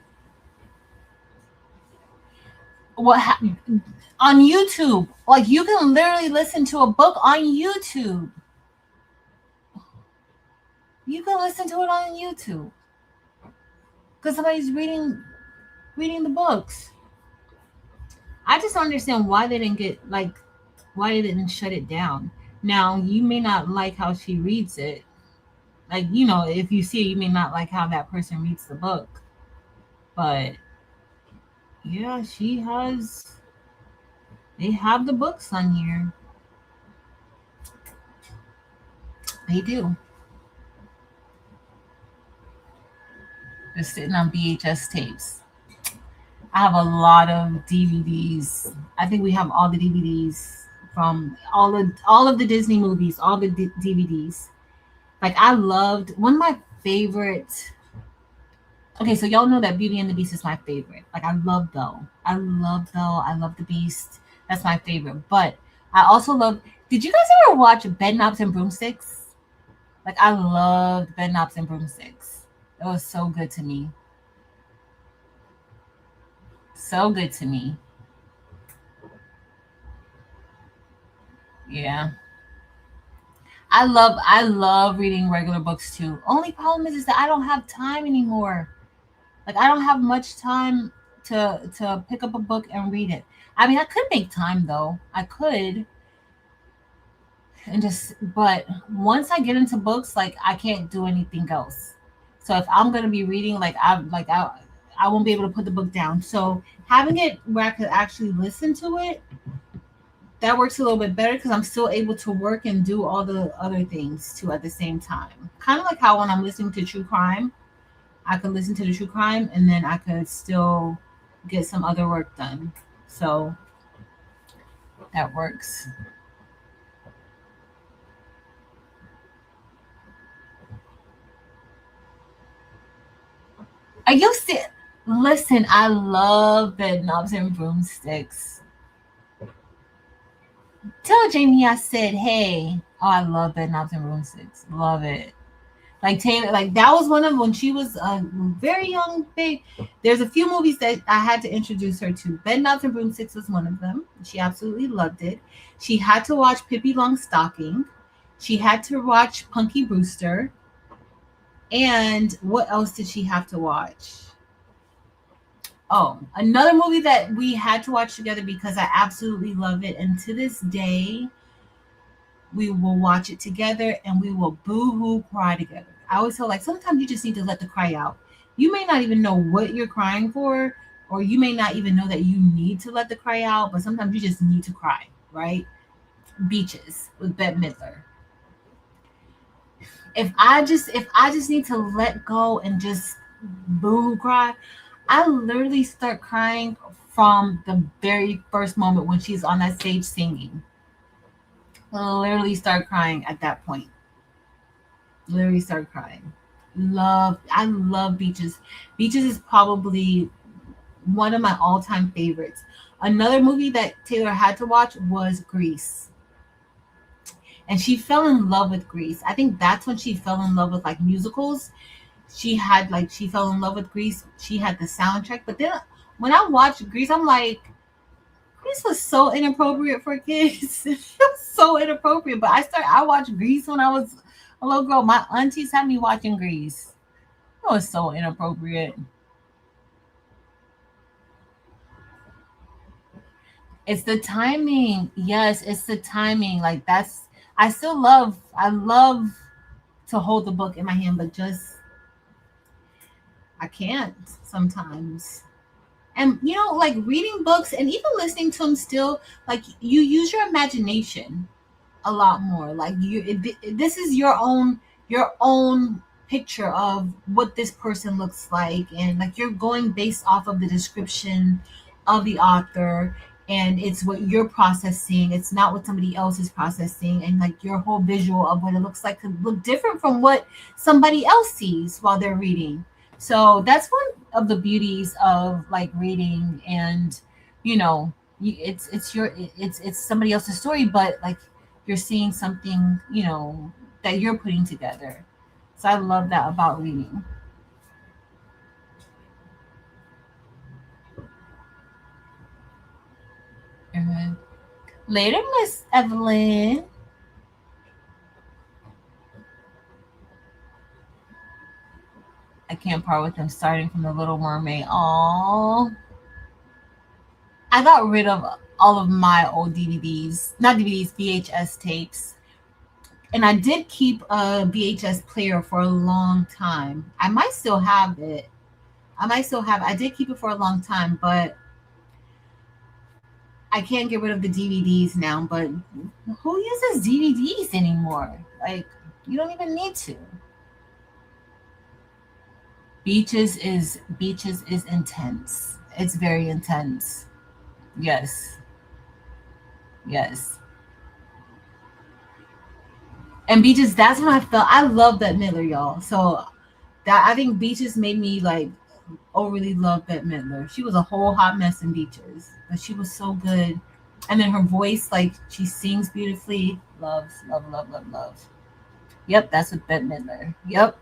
What on YouTube? Like you can literally listen to a book on YouTube. You can listen to it on YouTube because somebody's reading the books. I just don't understand why they didn't get like why they didn't shut it down. Now you may not like how she reads it. Like if you see it, you may not like how that person reads the book. But yeah, she has. They have the books on here. They do. They're sitting on VHS tapes. I have a lot of DVDs. I think we have all the DVDs from all of the Disney movies, all the DVDs. Like I loved one of my favorite Okay, so y'all know that Beauty and the Beast is my favorite. Like I love Belle. I love the Beast. That's my favorite. But I also love. Did you guys ever watch Bedknobs and Broomsticks? Like I loved Bedknobs and Broomsticks. It was so good to me. So good to me. Yeah. I love reading regular books too. Only problem is that I don't have time anymore. Like I don't have much time to pick up a book and read it. I mean, I could make time though. I could, and just but once I get into books, like I can't do anything else. So if I'm gonna be reading, I won't be able to put the book down. So having it where I could actually listen to it, that works a little bit better because I'm still able to work and do all the other things too at the same time. Kind of like how when I'm listening to true crime, I could listen to the true crime and then I could still get some other work done. So that works. I used to listen. I love bed knobs and broomsticks. Tell Jamie I said, hey. Oh, I love bed knobs and broomsticks. Love it. Like Taylor, like that was one of when she was a very young babe. There's a few movies that I had to introduce her to. Bed Knobs and Broomsticks was one of them. She absolutely loved it. She had to watch Pippi Longstocking. She had to watch Punky Brewster. And what else did she have to watch? Oh, another movie that we had to watch together because I absolutely love it. And to this day, we will watch it together and we will boo-hoo cry together. I always feel like sometimes you just need to let the cry out. You may not even know what you're crying for, or you may not even know that you need to let the cry out, but sometimes you just need to cry, right? Beaches with Bette Midler. If I just need to let go and just boo cry, I literally start crying from the very first moment when she's on that stage singing. I literally start crying at that point. Literally start crying. I love Beaches. Beaches is probably one of my all-time favorites. Another movie that Taylor had to watch was Grease. And she fell in love with Grease. I think that's when she fell in love with like musicals. She fell in love with Grease. She had the soundtrack. But then when I watched Grease, I'm like, Grease was so inappropriate for kids. It was so inappropriate. But I watched Grease when I was a little girl. My aunties had me watching Grease. It was so inappropriate. It's the timing. Yes, it's the timing. Like that's I love to hold the book in my hand, but just I can't sometimes. And like reading books and even listening to them still, like you use your imagination a lot more. Like this is your own picture of what this person looks like, and like you're going based off of the description of the author, and it's what you're processing. It's not what somebody else is processing, and like your whole visual of what it looks like could look different from what somebody else sees while they're reading. So that's one of the beauties of like reading, and it's somebody else's story, but like you're seeing something, that you're putting together. So I love that about reading. Mhm. Later, Miss Evelyn. I can't part with them starting from the Little Mermaid. Oh, I got rid of all of my old DVDs, not DVDs, VHS tapes. And I did keep a VHS player for a long time. I might still have it. I did keep it for a long time, but I can't get rid of the DVDs now. But who uses DVDs anymore? Like, you don't even need to. Beaches is intense. It's very intense. Yes. Yes. And Beaches, that's when I felt I love that Miller, y'all. So that I think Beaches made me like overly love Bette Midler. She was a whole hot mess in Beaches, but she was so good. And then her voice, like she sings beautifully. Love, love, love, love, love. Yep, that's with Bette Midler. Yep.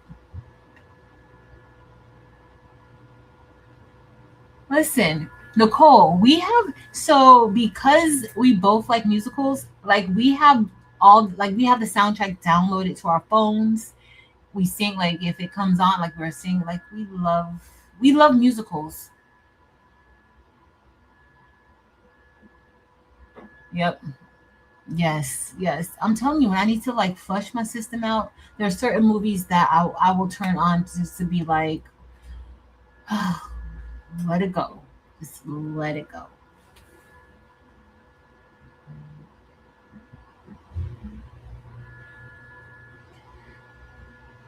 Listen, Nicole, we have so because we both like musicals, like we have the soundtrack downloaded to our phones. We sing like if it comes on, like we're singing, like we love musicals. Yep. Yes, yes. I'm telling you, when I need to like flush my system out, there are certain movies that I will turn on just to be like, let it go. Just let it go.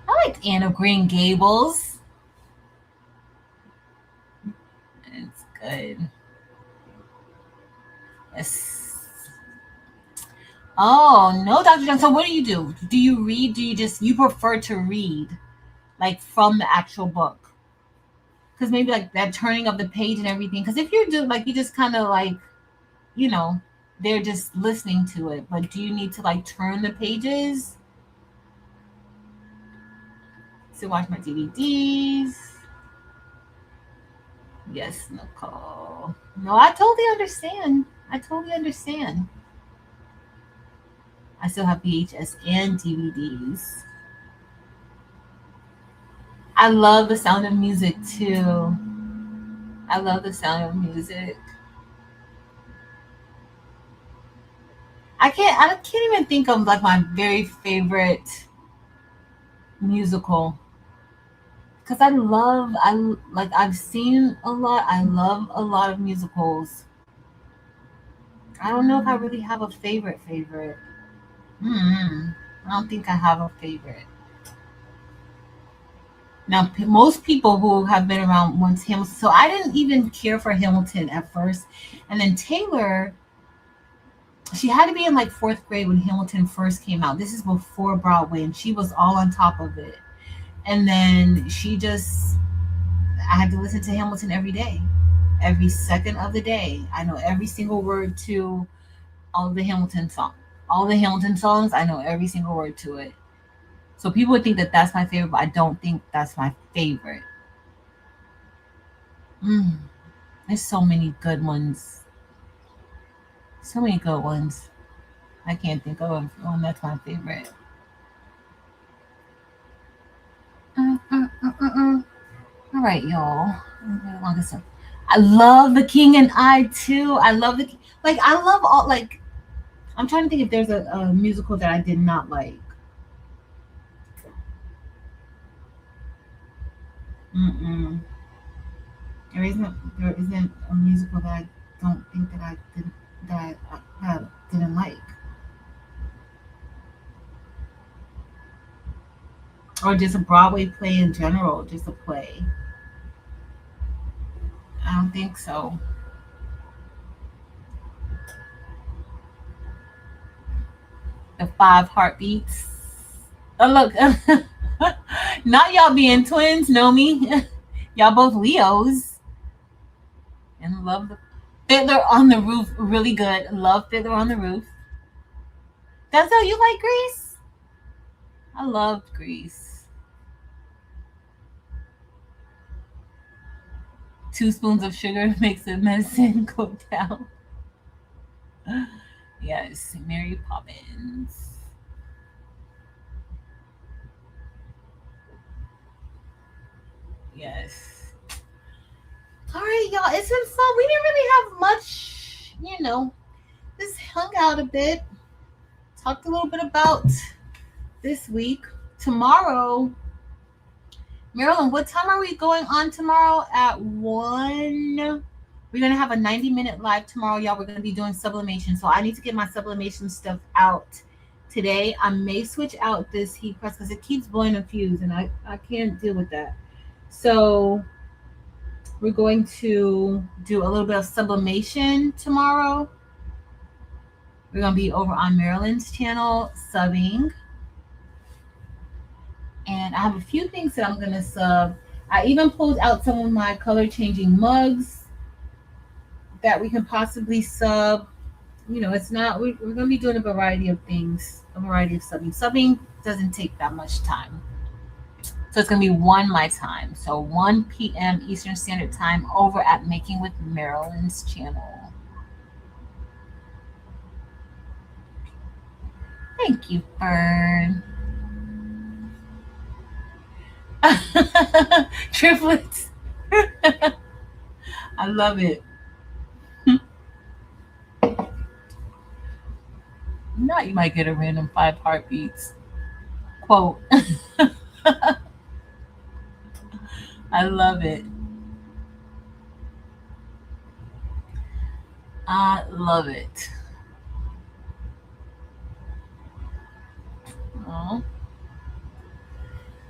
I liked Anne of Green Gables. It's good. Yes. Oh no, Dr. John. So what do you do? Do you read? Do you prefer to read like from the actual book? Because maybe like that turning of the page and everything. Because if you do like you just kind of like you know they're just listening to it, but do you need to like turn the pages to watch my DVDs? Yes, Nicole. No, I totally understand. I totally understand. I still have VHS and DVDs. I love the sound of music too. I love the sound of music. I can't even think of like my very favorite musical because like I've seen a lot. I love a lot of musicals. I don't know if I really have a favorite. Hmm. I don't think I have a favorite. Now, most people who have been around once Hamilton, so I didn't even care for Hamilton at first, and then Taylor, she had to be in like fourth grade when Hamilton first came out. This is before Broadway, and she was all on top of it. And then I had to listen to Hamilton every day, every second of the day. I know every single word to all of the Hamilton songs. All the Hamilton songs, I know every single word to it. So people would think that that's my favorite, but I don't think that's my favorite. Mm, there's so many good ones. So many good ones. I can't think of one that's my favorite. Mm, mm, mm, mm, mm. All right, y'all. I love The King and I too. I love like I love all like I'm trying to think if there's a musical that I did not like. Mm-mm. There isn't a musical that I don't think that I did that I didn't like, or just a Broadway play in general, just a play. I don't think so. The Five Heartbeats. Oh look, not y'all being twins. Know me. Y'all both Leos and love the Fiddler on the Roof. Really good. Love Fiddler on the Roof. That's how you like Grease. I loved Grease. Two spoons of sugar makes the medicine go down. Yes, Mary Poppins. Yes. All right, y'all. It's been fun. We didn't really have much, just hung out a bit, talked a little bit about this week. Tomorrow, Marilyn, what time are we going on tomorrow? At 1. We're going to have a 90-minute live tomorrow, y'all. We're going to be doing sublimation. So I need to get my sublimation stuff out today. I may switch out this heat press because it keeps blowing a fuse, and I can't deal with that. So we're going to do a little bit of sublimation tomorrow. We're going to be over on Marilyn's channel subbing. And I have a few things that I'm going to sub. I even pulled out some of my color changing mugs that we can possibly sub. You know, it's not, we're going to be doing a variety of things, a variety of subbing. Subbing doesn't take that much time. So it's going to be 1 my time. So 1 p.m. Eastern Standard Time over at Making with Marilyn's channel. Thank you, Fern. Triplets. I love it. Now you might get a random 5 heartbeats quote. I love it. I love it. Oh.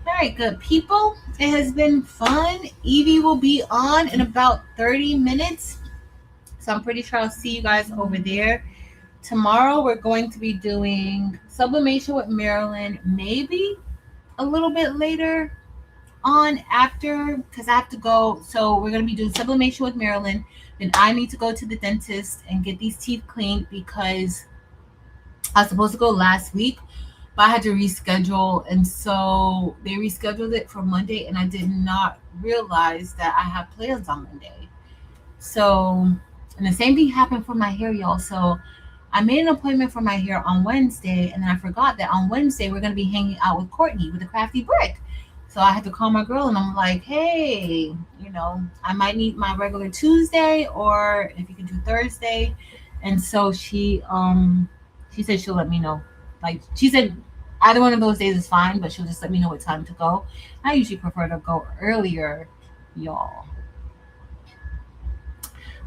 All right, good people. It has been fun. Evie will be on in about 30 minutes. So I'm pretty sure I'll see you guys over there. Tomorrow we're going to be doing Sublimation with Marilyn, maybe a little bit later on after, because I have to go. So we're going to be doing Sublimation with Marilyn. Then I need to go to the dentist and get these teeth cleaned because I was supposed to go last week, but I had to reschedule. And so they rescheduled it for Monday, and I did not realize that I have plans on Monday. So, and the same thing happened for my hair, y'all. So I made an appointment for my hair on Wednesday, and then I forgot that on Wednesday we're going to be hanging out with Courtney with the Crafty Brick. So I had to call my girl, and I'm like, hey, you know, I might need my regular Tuesday, or if you can do Thursday. And so she said she'll let me know. Like, she said either one of those days is fine, but she'll just let me know what time to go. I usually prefer to go earlier, y'all.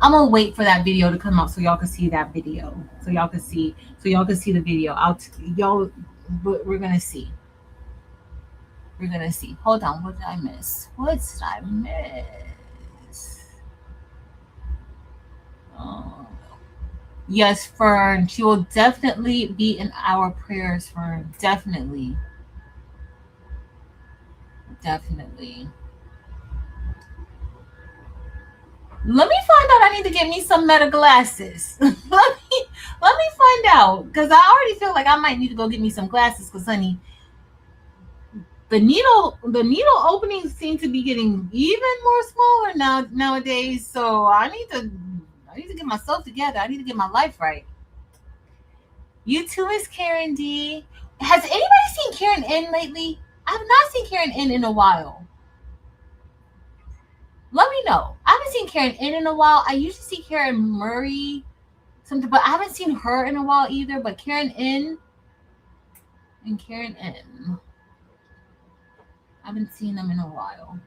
I'm gonna wait for that video to come out so y'all can see that video. So y'all can see the video. We're gonna see. We're gonna see. Hold on, what did I miss? Oh. Yes, Fern. She will definitely be in our prayers, Fern. Definitely. Let me find out. I need to get me some Meta glasses. let me find out, because I already feel like I might need to go get me some glasses. Because, honey, the needle openings seem to be getting even more smaller nowadays. So I need to get myself together. I need to get my life right. You too, Miss Karen D. Has anybody seen Karen N lately? I have not seen Karen N in a while. Let me know. I haven't seen Karen N in a while. I usually see Karen Murray, something, but I haven't seen her in a while either. But Karen N and Karen M, I haven't seen them in a while.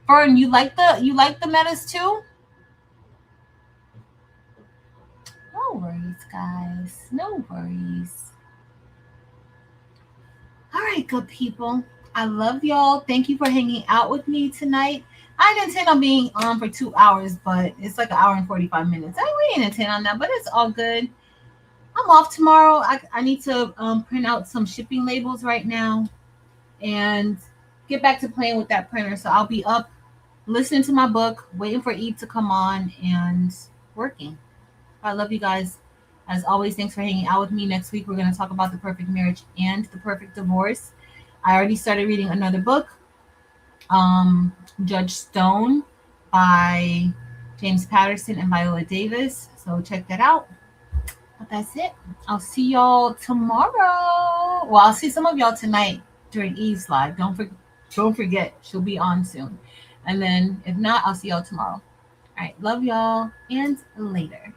Fern, you like the metas too? No worries, guys. No worries. All right, good people. I love y'all. Thank you for hanging out with me tonight. I didn't intend on being on for 2 hours, but it's like 1 hour and 45 minutes. We didn't intend on that, but it's all good. I'm off tomorrow. I need to print out some shipping labels right now and get back to playing with that printer. So I'll be up listening to my book, waiting for Eve to come on, and working. I love you guys. As always, thanks for hanging out with me. Next week, we're going to talk about the perfect marriage and the perfect divorce. I already started reading another book, Judge Stone by James Patterson and Viola Davis. So check that out. But that's it. I'll see y'all tomorrow. Well, I'll see some of y'all tonight during Eve's live. Don't forget, she'll be on soon. And then if not, I'll see y'all tomorrow. All right. Love y'all, and later.